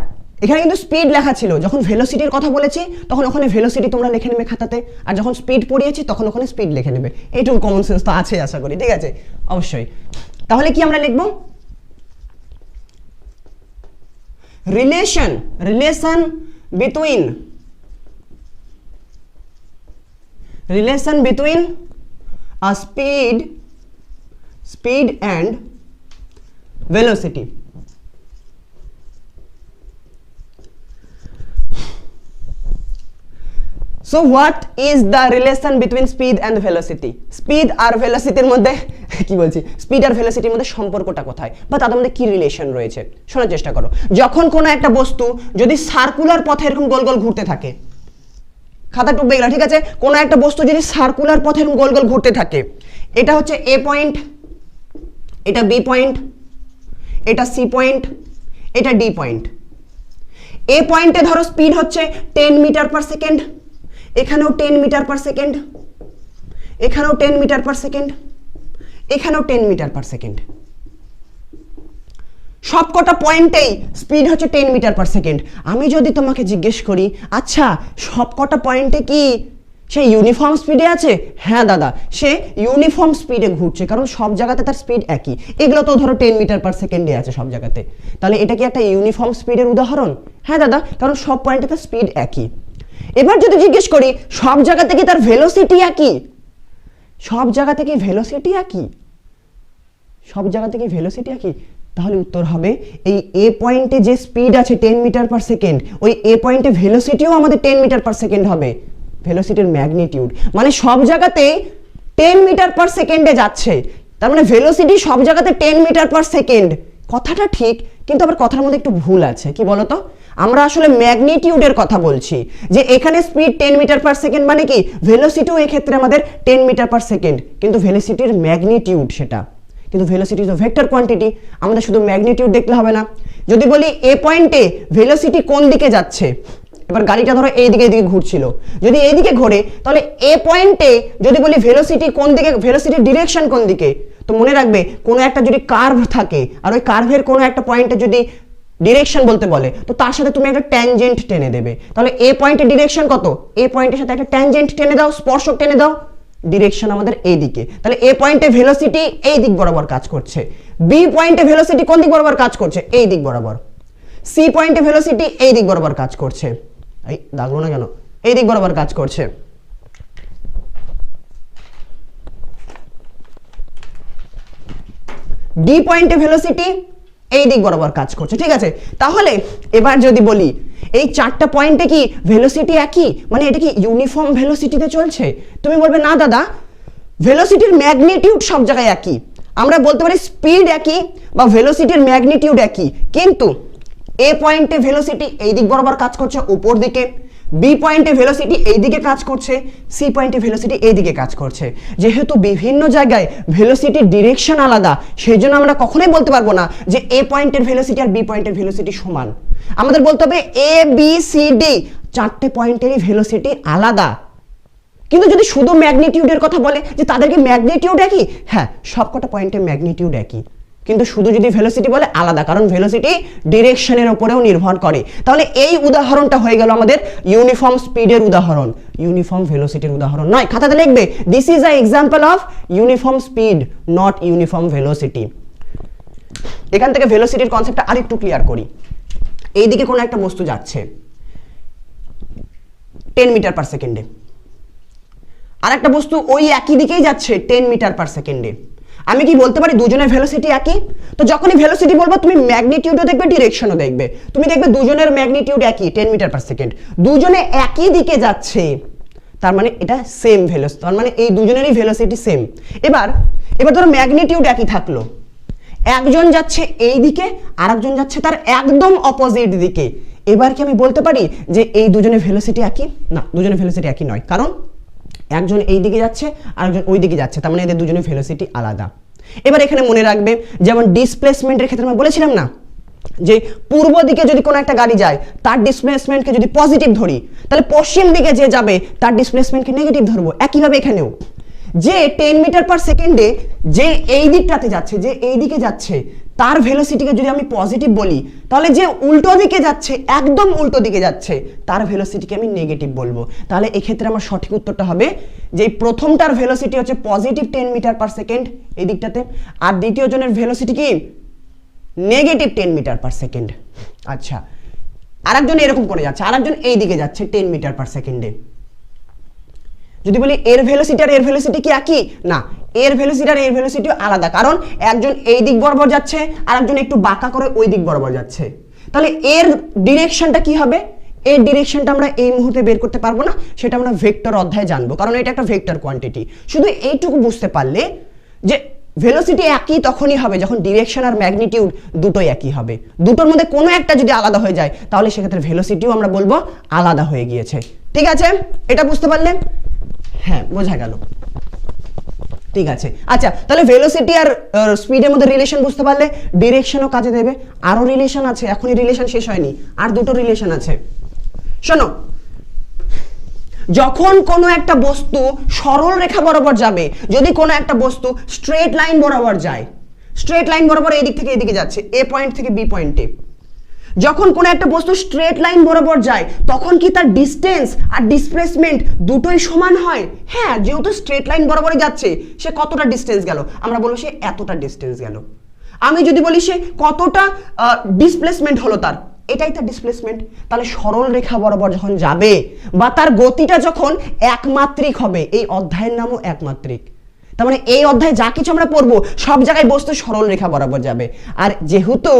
এখানে কিন্তু স্পিড লেখা ছিল, যখন ভেলোসিটির কথা বলেছি তখন ওখানে ভেলোসিটি তোমরা লিখে নেবে খাতাতে, আর যখন স্পিড পড়িয়েছি তখন ওখানে স্পিড লিখে নেবে। এইটুকু কমন সেন্স তো আছে আশা করি, ঠিক আছে? অবশ্যই। তাহলে কি আমরা লিখব? Relation between a speed and velocity. So what is the relation between speed and velocity? Speed আর ভেলোসিটির মধ্যে কি বলছি, স্পিড আর ভেলোসিটির মধ্যে সম্পর্কটা কোথায় বা তাদের মধ্যে কি রিলেশন রয়েছে শোনার চেষ্টা করো। যখন কোনো একটা বস্তু যদি সার্কুলার পথে এরকম গোল গোল ঘুরতে থাকে, খাতা টুকবে গেল, ঠিক আছে? কোনো একটা বস্তু যদি সার্কুলার পথে এরকম গোল গোল ঘুরতে থাকে, এটা হচ্ছে এ পয়েন্ট, এটা বি পয়েন্ট, এটা সি পয়েন্ট, এটা ডি পয়েন্ট। এ পয়েন্টে ধরো স্পিড হচ্ছে 10 মিটার পার সেকেন্ড, এখানেও 10 মিটার পার সেকেন্ড, এখানেও 10 মিটার পার সেকেন্ড, এখানেও 10 মিটার পার সেকেন্ড। সবকটা পয়েন্টেই স্পিড হচ্ছে 10 মিটার পার সেকেন্ড। আমি যদি তোমাকে জিজ্ঞেস করি, আচ্ছা সবকটা পয়েন্টে কি সে ইউনিফর্ম স্পিডে আছে? হ্যাঁ দাদা, সে ইউনিফর্ম স্পিডে ঘুরছে, কারণ সব জায়গাতে তার স্পিড একই। এগুলো তো ধরো 10 মিটার পার সেকেন্ডে আছে সব জায়গাতে, তাহলে এটা কি একটা ইউনিফর্ম স্পিডের উদাহরণ? হ্যাঁ দাদা, কারণ সব পয়েন্টে তার স্পিড একই। এবার যদি জিজ্ঞেস করি সব জায়গা থেকে তার ভেলোসিটি একই, সব জায়গা থেকে ভেলোসিটি একই, সব জায়গা থেকে ভেলোসিটি একই, তাহলে উত্তর হবে এই এ পয়েন্টে যে স্পিড আছে 10 মিটার পার সেকেন্ড, ওই এ পয়েন্টে ভেলোসিটিও আমাদের 10 মিটার পার সেকেন্ড হবে। ভেলোসিটির ম্যাগনিটিউড মানে সব জায়গাতে 10 মিটার পার সেকেন্ডে যাচ্ছে, তার মানে ভেলোসিটি সব জায়গাতে 10 মিটার পার সেকেন্ড। কথাটা ঠিক, কিন্তু আবার কথার মধ্যে একটু ভুল আছে। কি বলতো? আমরা আসলে ম্যাগনিটিউডের কথা বলছি, যে এখানে স্পিড 10 মিটার পার সেকেন্ড মানে কি ভেলোসিটিও এই ক্ষেত্রে আমাদের 10 মিটার পার সেকেন্ড, কিন্তু ভেলোসিটির ম্যাগনিটিউড সেটা। কিন্তু ভেলোসিটি ইজ ভেক্টর কোয়ান্টিটি, আমাদের শুধু ম্যাগনিটিউড দেখলে হবে না। যদি বলি এ পয়েন্টে ভেলোসিটি কোন দিকে যাচ্ছে, এবার গাড়িটা ধরো এইদিকে এইদিকে ঘুরছিল, যদি এইদিকে ঘোরে তাহলে এ পয়েন্টে যদি বলি ভেলোসিটি কোন দিকে, ভেলোসিটির ডিরেকশন কোন দিকে, তো মনে রাখবে কোনো একটা যদি কার্ভ থাকে আর ওই কার্ভের কোনো একটা পয়েন্টে যদি ডিরেকশন বলতে বলে, তো তার সাথে তুমি একটা ট্যানজেন্ট টেনে দেবে। তাহলে এ পয়েন্টের ডিরেকশন কত, এ পয়েন্টের সাথে একটা ট্যানজেন্ট টেনে দাও, স্পর্শক টেনে দাও, ডিরেকশন আমাদের এই দিকে। তাহলে এ পয়েন্টে ভেলোসিটি এই দিক বরাবর কাজ করছে, বি পয়েন্টে ভেলোসিটি কোন দিক বরাবর কাজ করছে, এই দিক বরাবর, সি পয়েন্টে ভেলোসিটি এই দিক বরাবর কাজ করছে, এই দাগলো না কেন, এই দিক বরাবর কাজ করছে। ডি পয়েন্টে ভেলোসিটি এই দিক বরাবর কাজ করছে, ঠিক আছে? তাহলে এবার যদি বলি এই চারটা পয়েন্টে কি ভেলোসিটি একই, মানে এটা কি ইউনিফর্ম ভেলোসিটিতে চলছে? তুমি বলবে না দাদা, ভেলোসিটির ম্যাগনিটিউড সব জায়গায় একই। আমরা বলতে পারি স্পিড একই বা ভেলোসিটির ম্যাগনিটিউড একই, কিন্তু এ পয়েন্টে ভেলোসিটি এই দিক বরাবর কাজ করছে উপর দিকে, বি পয়েন্টে ভেলোসিটি এই দিকে কাজ করছে, সি পয়েন্টে ভেলোসিটি এই দিকে কাজ করছে। যেহেতু বিভিন্ন জায়গায় ভেলোসিটির ডিরেকশন আলাদা, সেই জন্য আমরা কখনোই বলতে পারবো না যে এ পয়েন্টের ভেলোসিটি আর বি পয়েন্টের ভেলোসিটি সমান। আমাদের বলতে হবে এ বি সি ডি চারটে পয়েন্টেরই ভেলোসিটি আলাদা। কিন্তু যদি শুধু ম্যাগনিটিউডের কথা বলে যে তাদেরকে ম্যাগনিটিউড একই, হ্যাঁ সবকটা পয়েন্টের ম্যাগনিটিউড একই, কিন্তু শুধু যদি ভেলোসিটি বলে আলাদা, কারণ ভেলোসিটি ডিরেকশনের উপরেও নির্ভর করে। তাহলে এই উদাহরণটা হয়ে গেল আমাদের ইউনিফর্ম স্পিডের উদাহরণ, ইউনিফর্ম ভেলোসিটির উদাহরণ নয়। খাতাতে লিখবে this is a example of uniform speed not uniform velocity. এখান থেকে ভেলোসিটির কনসেপ্টটা আরেকটু ক্লিয়ার করি। এইদিকে কোনো একটা বস্তু যাচ্ছে 10 মিটার পার সেকেন্ডে, আর একটা বস্তু ওই একই দিকেই যাচ্ছে 10 মিটার পার সেকেন্ডে। আমি কি বলতে পারি দুজনের ভেলোসিটি একই? তো যখনই ভেলোসিটি বলবো তুমি ম্যাগনিটিউডও দেখবে, ডিরেকশনও দেখবে। তুমি দেখবে দুজনের ম্যাগনিটিউড একই 10 মিটার পার সেকেন্ড, দুজনে একই দিকে যাচ্ছে, তার মানে এটা সেম ভেলোসিটি, তার মানে এই দুজনেরই ভেলোসিটি সেম। এবার ধরো ম্যাগনিটিউড একই থাকলো, একজন যাচ্ছে এই দিকে আর একজন যাচ্ছে তার একদম অপোজিট দিকে। এবার কি আমি বলতে পারি যে এই দুজনের ভেলোসিটি একই? না, দুজনের ভেলোসিটি একই নয়, কারণ একজন এই দিকে যাচ্ছে আর একজন ওই দিকে যাচ্ছে, তার মানে এদের দুজনের ভেলোসিটি আলাদা। এবার এখানে মনে রাখবে যেমন ডিসপ্লেসমেন্টের ক্ষেত্রে আমরা বলেছিলাম না যে পূর্ব দিকে যদি কোনো একটা গাড়ি যায় তার ডিসপ্লেসমেন্টকে যদি পজিটিভ ধরি, তাহলে পশ্চিম দিকে যে যাবে তার ডিসপ্লেসমেন্টকে নেগেটিভ ধরবো। একইভাবে এখানেও যে 10 মিটার পার সেকেন্ডে যে এই দিকটাতে যাচ্ছে, যে এই দিকে যাচ্ছে, তার ভেলোসিটিকে যদি আমি পজিটিভ বলি, তাহলে যে উল্টো দিকে যাচ্ছে, একদম উল্টো দিকে যাচ্ছে, তার ভেলোসিটিকে আমি নেগেটিভ বলবো। তাহলে এক্ষেত্রে আমার সঠিক উত্তরটা হবে যে প্রথমটার ভেলোসিটি হচ্ছে পজিটিভ 10 মিটার পার সেকেন্ড এই দিকটাতে, আর দ্বিতীয় জনের ভেলোসিটি কি নেগেটিভ 10 মিটার পার সেকেন্ড। আচ্ছা, আরেকজন এরকম করে যাচ্ছে, আরেকজন এই দিকে যাচ্ছে 10 মিটার পার সেকেন্ডে। যদি বলি এর ভেলোসিটি আর এর ভেলোসিটি কি একই? না, এর ভেলোসিটি আর এর ভেলোসিটি আলাদা, কারণ একজন এই দিক বরাবর যাচ্ছে আর একজন একটু বাঁকা করে ওই দিক বরাবর যাচ্ছে। তাহলে এর ডিরেকশনটা কি হবে? এর ডিরেকশনটা আমরা এই মুহূর্তে বের করতে পারবো না, সেটা আমরা ভেক্টর অধ্যায়ে জানবো, কারণ এটা একটা ভেক্টর কোয়ান্টিটি। শুধু এইটুকু বুঝতে পারলে যে ভেলোসিটি একই তখনই হবে যখন ডিরেকশন আর ম্যাগনিটিউড দুটোই একই হবে। দুটোর মধ্যে কোনো একটা যদি আলাদা হয়ে যায় তাহলে সেক্ষেত্রে ভেলোসিটিও আমরা বলবো আলাদা হয়ে গিয়েছে। ঠিক আছে, এটা বুঝতে পারলে? হ্যাঁ, বোঝা গেল। ঠিক আছে, আচ্ছা, তাহলে ভেলোসিটি আর স্পিডের মধ্যে রিলেশন বুঝতে পারলে ডিরেকশনও কাজে দেবে। আরো রিলেশন আছে, এখনই রিলেশন শেষ হয়নি, আর দুটো রিলেশন আছে। শোনো, যখন কোনো একটা বস্তু সরল রেখা বরাবর যাবে, যদি কোনো একটা বস্তু স্ট্রেট লাইন বরাবর যায়, স্ট্রেট লাইন বরাবর এই দিক থেকে এদিকে যাচ্ছে, এ পয়েন্ট থেকে বি পয়েন্টে, যখন কোনো একটা বস্তু স্ট্রেট লাইন বরাবর যায় তখন কি তার ডিসটেন্স আর ডিসপ্লেসমেন্ট দুটোই সমান হয়? হ্যাঁ, যেহেতু স্ট্রেট লাইন বরাবরই যাচ্ছে, সে কতটা ডিসটেন্স গেল? আমরা বলবো সে এতটা ডিসটেন্স গেল। আমি যদি বলি সে কতটা ডিসপ্লেসমেন্ট হলো তার, এটাই তার ডিসপ্লেসমেন্ট। তাহলে সরল রেখা বরাবর যখন যাবে বা তার গতিটা যখন একমাত্রিক হবে, এই অধ্যায়ের নামও একমাত্রিক। তার মানে এই অধ্যায়ে যা কিছু আমরা পড়বো সব জায়গায় বস্তু সরল রেখা বরাবর যাবে। আর যেহেতু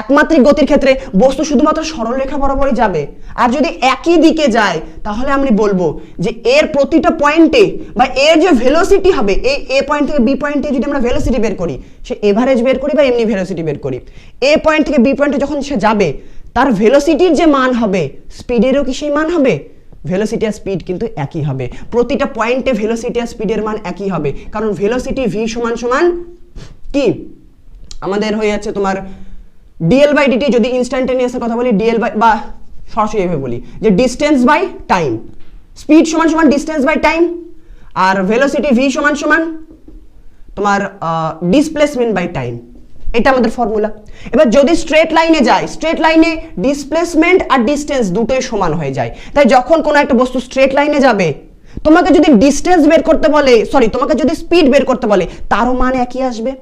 একমাত্রিক গতির ক্ষেত্রে বস্তু শুধুমাত্র সরল রেখা বরাবরই যাবে, আর যদি একই দিকে যায় তাহলে আমি বলবো যে এর প্রতিটা পয়েন্টে বা এর যে ভেলোসিটি হবে, এই এ পয়েন্ট থেকে বি পয়েন্টে যদি আমরা ভেলোসিটি বের করি, সে এভারেজ বের করি বা এমনি ভেলোসিটি বের করি, এ পয়েন্ট থেকে বি পয়েন্টে যখন সে যাবে তার ভেলোসিটির যে মান হবে স্পিডেরও কি সেই মান হবে? ভেলোসিটি আর স্পিড কিন্তু একই হবে, প্রতিটা পয়েন্টে ভেলোসিটি আর স্পিডের মান একই হবে, কারণ ভেলোসিটি ভি সমান সমান কি আমাদের হয়ে যাচ্ছে তোমার ডিএল বাই ডিটি। যদি ইনস্ট্যান্টেনিয়াসের কথা বলি ডিএল বাই, বা সরাসরি এভাবে বলি যে ডিস্টেন্স বাই টাইম, স্পিড সমান সমান ডিস্টেন্স বাই টাইম, আর ভেলোসিটি ভি সমান সমান তোমার ডিসপ্লেসমেন্ট বাই টাইম। এটা আমাদের ফর্মুলা। এবার যদি স্ট্রেট লাইনে যায়, স্ট্রেট লাইনে ডিসপ্লেসমেন্ট আর ডিস্টেন্স দুটোই সমান হয়ে যায়। তাই যখন কোনো একটা বস্তু স্ট্রেট লাইনে যাবে, তোমাকে যদি ডিস্টেন্স বের করতে বলে, তোমাকে যদি স্পিড বের করতে বলে তারও মান একই আসবে,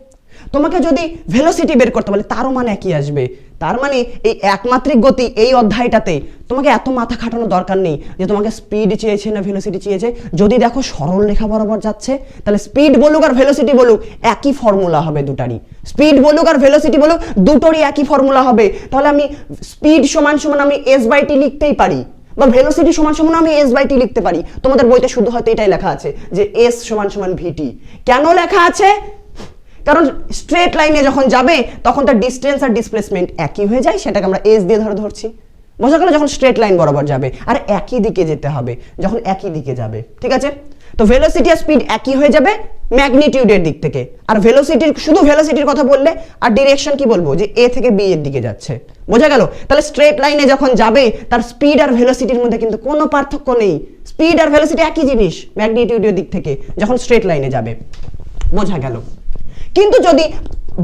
তোমাকে যদি ভেলোসিটি বের করতে বলে তারও মান একই আসবে। তার মানে এই একমাত্রিক গতি এই অধ্যায়টাতে তোমাকে এত মাথা খাটানোর দরকার নেই যে তোমাকে স্পিড চেয়েছে না ভেলোসিটি চেয়েছে। যদি দেখো সরল রেখা বরাবর যাচ্ছে তাহলে স্পিড বলুক আর ভেলোসিটি বলুক একই ফর্মুলা হবে দুটারই, স্পিড বলুক আর ভেলোসিটি বলুক দুটোরই একই ফর্মুলা হবে। তাহলে আমি স্পিড সমান সমান আমি এস বাই টি লিখতেই পারি, বা ভেলোসিটি সমান সমান আমি এস বাই টি লিখতে পারি। তোমাদের বইতে শুধু হয়তো এটাই লেখা আছে যে এস সমান সমান ভিটি। কেন লেখা আছে? কারণ স্ট্রেট লাইনে যখন যাবে তখন তার ডিসটেন্স আর ডিসপ্লেসমেন্ট একই হয়ে যায়, সেটাকে আমরা এস দিয়ে ধরছি। বোঝা গেল? যখন স্ট্রেট লাইন বরাবর যাবে আর একই দিকে যেতে হবে, যখন একই দিকে যাবে। ঠিক আছে, তো ভেলোসিটি আর স্পিড একই হয়ে যাবে ম্যাগনিটিউডের দিক থেকে। আর ভেলোসিটির, শুধু ভেলোসিটির কথা বললে আর ডিরেকশন কি বলবো যে এ থেকে বি এর দিকে যাচ্ছে। বোঝা গেল? তাহলে স্ট্রেট লাইনে যখন যাবে তার স্পিড আর ভেলোসিটির মধ্যে কিন্তু কোনো পার্থক্য নেই, স্পিড আর ভেলোসিটি একই জিনিস ম্যাগনিটিউডের দিক থেকে যখন স্ট্রেট লাইনে যাবে। বোঝা গেল? কিন্তু যদি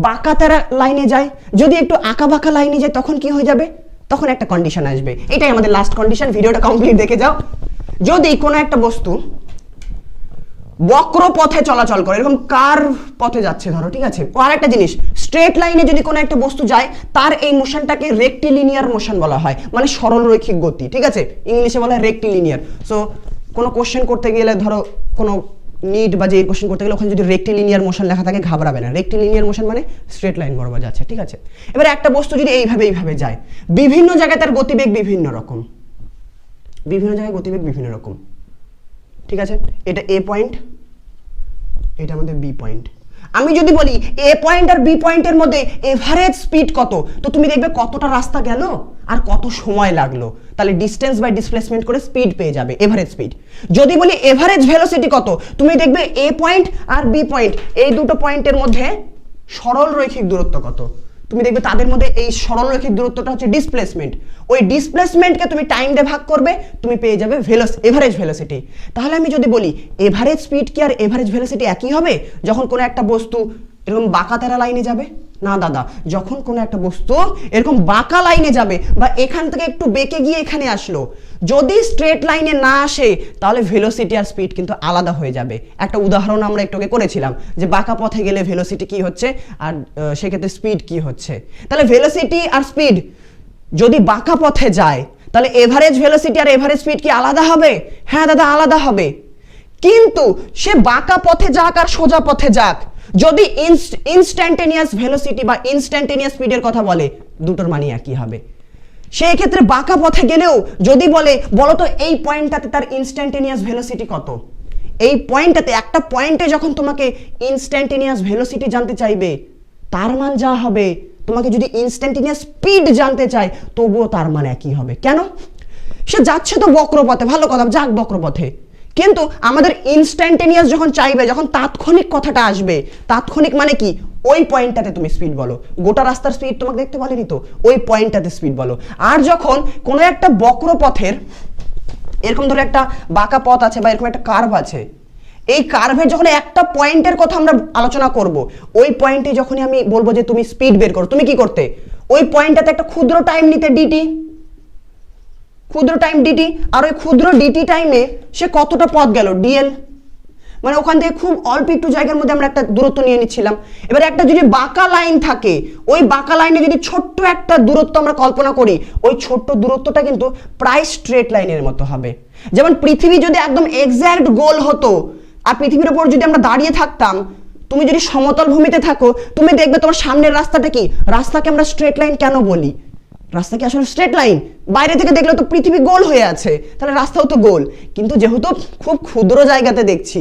বাঁকা তেরা লাইনে যায়, যদি একটু আঁকা বাঁকা লাইনে যায় তখন কি হয়ে যাবে? তখন একটা কন্ডিশন আসবে, এটাই আমাদের লাস্ট কন্ডিশন। ভিডিওটা কমপ্লিট দেখে যাও। যদি কোনো একটা বস্তু বক্র পথে চলাচল করে, এরকম কার্ভ পথে যাচ্ছে ধরো, ঠিক আছে, ও আরেকটা জিনিস, স্ট্রেট লাইনে যদি কোনো একটা বস্তু যায় তার এই মোশনটাকে রেক্টিলিনিয়ার মোশন বলা হয়, মানে সরল রৈখিক গতি। ঠিক আছে, ইংলিশে বলা হয় রেক্টিলিনিয়ার। সো কোনো কোশ্চেন করতে গেলে ধরো কোনো নিট বা যে কোশ্চেন করতে গেলে ওখানে যদি রেক্টিলিনিয়ার মোশন লেখা থাকে ঘাবড়াবে না, রেক্টিলিনিয়ার মোশন মানে স্ট্রেট লাইন বরাবর যাচ্ছে। ঠিক আছে, এবার একটা বস্তু যদি এইভাবে যায়, বিভিন্ন জায়গায় তার গতিবেগ বিভিন্ন রকম, বিভিন্ন জায়গায় গতিবেগ বিভিন্ন রকম। ঠিক আছে, এটা এ পয়েন্ট, এটা আমাদের বি পয়েন্ট। আমি যদি বলি এ পয়েন্ট আর বি পয়েন্টের মধ্যে এভারেজ স্পিড কত, তো তুমি দেখবে কতটা রাস্তা গেল আর কত সময় লাগলো, তাহলে ডিসটেন্স বাই ডিসপ্লেসমেন্ট করে স্পিড পেয়ে যাবে, এভারেজ স্পিড। যদি বলি এভারেজ ভেলোসিটি কত, তুমি দেখবে এ পয়েন্ট আর বি পয়েন্ট এই দুটো পয়েন্টের মধ্যে সরল রৈখিক দূরত্ব কত, তুমি দেখবে তাদের মধ্যে এই সরলরৈখিক দূরত্বটা হচ্ছে ডিসপ্লেসমেন্ট। ওই ডিসপ্লেসমেন্টকে তুমি টাইম দিয়ে ভাগ করবে, তুমি পেয়ে যাবে এভারেজ ভেলোসিটি। তাহলে আমি যদি বলি এভারেজ স্পিড কি আর এভারেজ ভেলোসিটি একই হবে যখন কোনো একটা বস্তু এরকম বাঁকা তেরা লাইনে যাবে? না দাদা, যখন কোনো একটা বস্তু এরকম বাঁকা লাইনে যাবে বা এখান থেকে একটু বেঁকে গিয়ে এখানে আসলো, যদি স্ট্রেট লাইনে না আসে তাহলে ভেলোসিটি আর স্পিড কিন্তু আলাদা হয়ে যাবে। একটা উদাহরণ আমরা একটু আগে করেছিলাম যে বাঁকা পথে গেলে ভেলোসিটি কি হচ্ছে আর সেক্ষেত্রে স্পিড কি হচ্ছে। তাহলে ভেলোসিটি আর স্পিড যদি বাঁকা পথে যায় তাহলে এভারেজ ভেলোসিটি আর এভারেজ স্পিড কি আলাদা হবে? হ্যাঁ দাদা, আলাদা হবে। কিন্তু সে বাঁকা পথে যাক আর সোজা পথে যাক, যদি ইনস্ট্যান্টেনিয়াস ভেলোসিটি বা ইনস্ট্যান্টেনিয়াস স্পিডের কথা বলে, দুটোর মানই একই হবে। সেই ক্ষেত্রে বাঁকা পথে গেলেও যদি বলো তো এই পয়েন্টটাতে তার ইনস্ট্যান্টেনিয়াস ভেলোসিটি কত, এই পয়েন্টটাতে একটা পয়েন্টে যখন তোমাকে ইনস্ট্যান্টেনিয়াস ভেলোসিটি জানতে চাইবে তার মান যা হবে, তোমাকে যদি ইনস্ট্যান্টেনিয়াস স্পিড জানতে চায় তবুও তার মান একই হবে। কেন? সে যাচ্ছে তো বক্রপথে, ভালো কথা, যাক বক্রপথে, কিন্তু আমাদের ইনস্ট্যান্টেনিয়াস যখন চাইবে, যখন তাৎক্ষণিক কথাটা আসবে, তাৎক্ষণিক মানে কি? ওই পয়েন্টটাতে তুমি স্পিড বলো, গোটা রাস্তার স্পিড তোমাকে দেখতে বলেনি তো, ওই পয়েন্টটাতে স্পিড বলো। আর যখন কোনো একটা বক্রপথের এরকম ধরে একটা বাঁকা পথ আছে বা এরকম একটা কার্ভ আছে, এই কার্ভের যখন একটা পয়েন্টের কথা আমরা আলোচনা করব, ওই পয়েন্টে যখনই আমি বলবো যে তুমি স্পিড বের করো, তুমি কি করতে? ওই পয়েন্টটাতে একটা ক্ষুদ্র টাইম নিতে, ডিটি, ক্ষুদ্র টাইম ডিটি, আর ওই ক্ষুদ্র ডিটি টাইমে সে কতটা পথ গেল, ডিএল, মানে ওখান থেকে খুব অল্প একটু জায়গার মধ্যে আমরা একটা দূরত্ব নিয়ে নিচ্ছিলাম। এবার একটা যদি বাঁকা লাইন থাকে, ওই বাঁকা লাইনে যদি ছোট্ট একটা দূরত্ব আমরা কল্পনা করি, ওই ছোট্ট দূরত্বটা কিন্তু প্রায় স্ট্রেট লাইনের মতো হবে। যেমন পৃথিবী যদি একদম এক্স্যাক্ট গোল হতো আর পৃথিবীর উপর যদি আমরা দাঁড়িয়ে থাকতাম, তুমি যদি সমতল ভূমিতে থাকো, তুমি দেখবে তোমার সামনের রাস্তাটা কি, রাস্তাকে আমরা স্ট্রেট লাইন কেন বলি? রাস্তা কি আসলে স্ট্রেট লাইন? বাইরে থেকে দেখলে তো পৃথিবী গোল হয়ে আছে, তাহলে রাস্তাও তো গোল। কিন্তু যেহেতু খুব ক্ষুদ্র জায়গাতে দেখছি,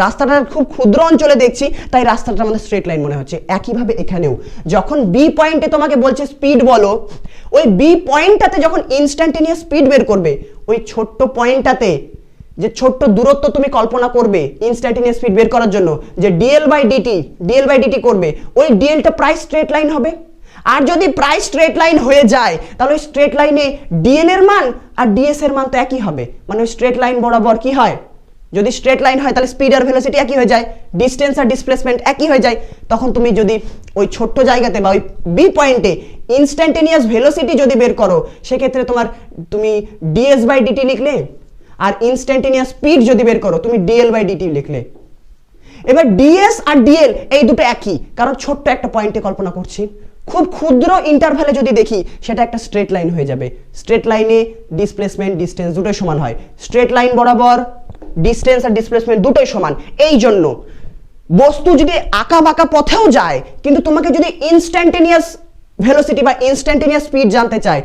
রাস্তাটা খুব ক্ষুদ্র অঞ্চলে দেখছি, তাই রাস্তাটা আমাদের স্ট্রেট লাইন মনে হচ্ছে। একইভাবে এখানেও যখন বি পয়েন্টে তোমাকে বলছে স্পিড বলো, ওই বি পয়েন্টটাতে যখন ইনস্ট্যান্টেনিয়াস স্পিড বের করবে, ওই ছোট্ট পয়েন্টটাতে যে ছোট্ট দূরত্ব তুমি কল্পনা করবে ইনস্ট্যান্টেনিয়াস স্পিড বের করার জন্য, যে ডিএল বাই ডিটি করবে, ওই ডিএলটা প্রায় স্ট্রেট লাইন হবে। আর যদি প্রায় স্ট্রেট লাইন হয়ে যায় তাহলে ওই স্ট্রেট লাইনে ডিএল এর মান আর ডিএস এর মান তো একই হবে। মানে ওই স্ট্রেট লাইন বরাবর কি হয়, যদি স্ট্রেট লাইন হয় তাহলে স্পিড আর ভেলোসিটি একই হয়ে যায়, ডিস্টেন্স আর ডিসপ্লেসমেন্ট একই হয়ে যায়। তখন তুমি যদি ওই ছোট্ট জায়গাতে বা ওই বি পয়েন্টে ইনস্ট্যান্টেনিয়াস ভেলোসিটি যদি বের করো, সেক্ষেত্রে তুমি ডিএস বাই ডিটি লিখলে, আর ইনস্ট্যান্টেনিয়াস স্পিড যদি বের করো তুমি ডিএল বাই ডিটি লিখলে। এবার ডিএস আর ডিএল এই দুটো একই, কারণ ছোট্ট একটা পয়েন্টে কল্পনা করছি, খুব ক্ষুদ্র ইন্টারভ্যালে যদি দেখি সেটা একটা স্ট্রেট লাইন হয়ে যাবে। স্ট্রেট লাইনে ডিসপ্লেসমেন্ট ডিস্টেন্স দুটোই সমান হয়, স্ট্রেট লাইন বরাবর ডিস্টেন্স আর ডিসপ্লেসমেন্ট দুটোই সমান। এই জন্য বস্তু যদি আঁকা বাঁকা পথেও যায়, কিন্তু তোমাকে যদি ইনস্ট্যান্টেনিয়াস ভেলোসিটি বা ইনস্ট্যান্টেনিয়াস স্পিড জানতে চায়,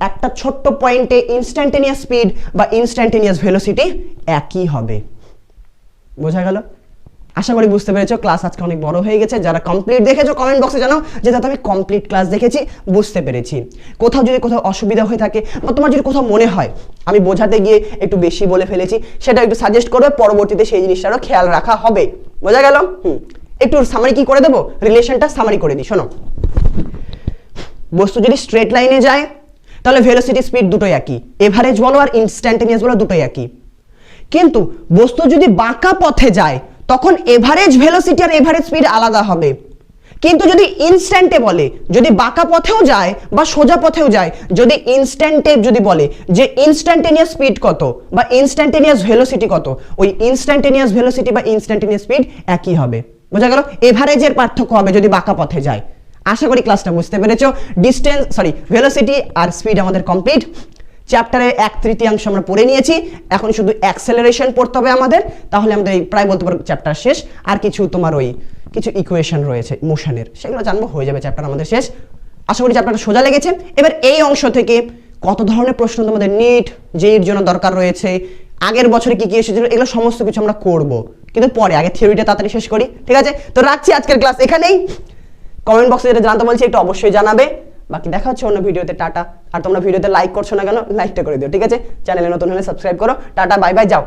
একটা ছোট্ট পয়েন্টে ইনস্ট্যান্টেনিয়াস স্পিড বা ইনস্ট্যান্টেনিয়াস ভেলোসিটি একই হবে। বোঝা গেল? আশা করি বুঝতে পেরেছো। ক্লাস আজকে অনেক বড় হয়ে গেছে। যারা কমপ্লিট দেখেছো কমেন্ট বক্সে জানাও যে দাদা আমি কমপ্লিট ক্লাস দেখেছি, বুঝতে পেরেছি। কোথাও যদি কোথাও অসুবিধা হয়ে থাকে বা তোমার যদি কোথাও মনে হয় আমি বোঝাতে গিয়ে একটু বেশি বলে ফেলেছি, সেটা একটু সাজেস্ট করবে, পরবর্তীতে সেই জিনিসটারও খেয়াল রাখা হবে। বোঝা গেল? একটু সামারি কি করে দেবো, রিলেশনটা সামারি করে দিই। শোনো, বস্তু যদি স্ট্রেট লাইনে যায় তাহলে ভেলোসিটি স্পিড দুটোই একই, এভারেজ বলো আর ইনস্ট্যান্টেনিয়াস বলো দুটোই একই। কিন্তু বস্তু যদি বাঁকা পথে যায় তখন এভারেজ ভেলোসিটি আর এভারেজ স্পিড আলাদা হবে। কিন্তু যদি ইনস্ট্যান্টে বলে, যদি বাঁকা পথেও যায় বা সোজা পথেও যায়, যদি ইনস্ট্যান্টে যদি বলে যে ইনস্ট্যান্টেনিয়াস স্পিড কত বা ইনস্ট্যান্টেনিয়াস ভেলোসিটি কত, ওই ইনস্ট্যান্টেনিয়াস ভেলোসিটি বা ইনস্ট্যান্টেনিয়াস স্পিড একই হবে। বোঝা গেল? এভারেজের পার্থক্য হবে যদি বাঁকা পথে যায়। আশা করি ক্লাসটা বুঝতে পেরেছো। ভেলোসিটি আর স্পিড আমাদের কমপ্লিট। চ্যাপ্টারের 1/3 আমরা পড়ে নিয়েছি, এখন শুধু অ্যাক্সেলারেশন পড়তে হবে আমাদের, তাহলে আমাদের এই প্রায় বলতে পারো চ্যাপ্টার শেষ। আর কিছু তোমার কিছু ইকুয়েশন রয়েছে মোশনের, সেগুলো জানবো, হয়ে যাবে চ্যাপ্টার আমাদের শেষ। আশা করি চ্যাপ্টারটা সোজা লেগেছে। এবার এই অংশ থেকে কত ধরনের প্রশ্ন তোমাদের নিট জেইর জন্য দরকার রয়েছে, আগের বছরে কি কি এসেছিল, এগুলো সমস্ত কিছু আমরা করব, কিন্তু পরে আগে থিওরিটা তাড়াতাড়ি শেষ করি। ঠিক আছে? তো রাখছি আজকের ক্লাস এখানেই। কমেন্ট বক্সে যেটা জানতে বলছি একটু অবশ্যই জানাবে। বাকি দেখা হচ্ছে অন্য ভিডিওতে। টাটা। আর তোমরা ভিডিওতে লাইক করছো না কেন, লাইকটা করে দিও। ঠিক আছে? চ্যানেলে নতুন হলে সাবস্ক্রাইব করো। টাটা, বাই বাই, যাও।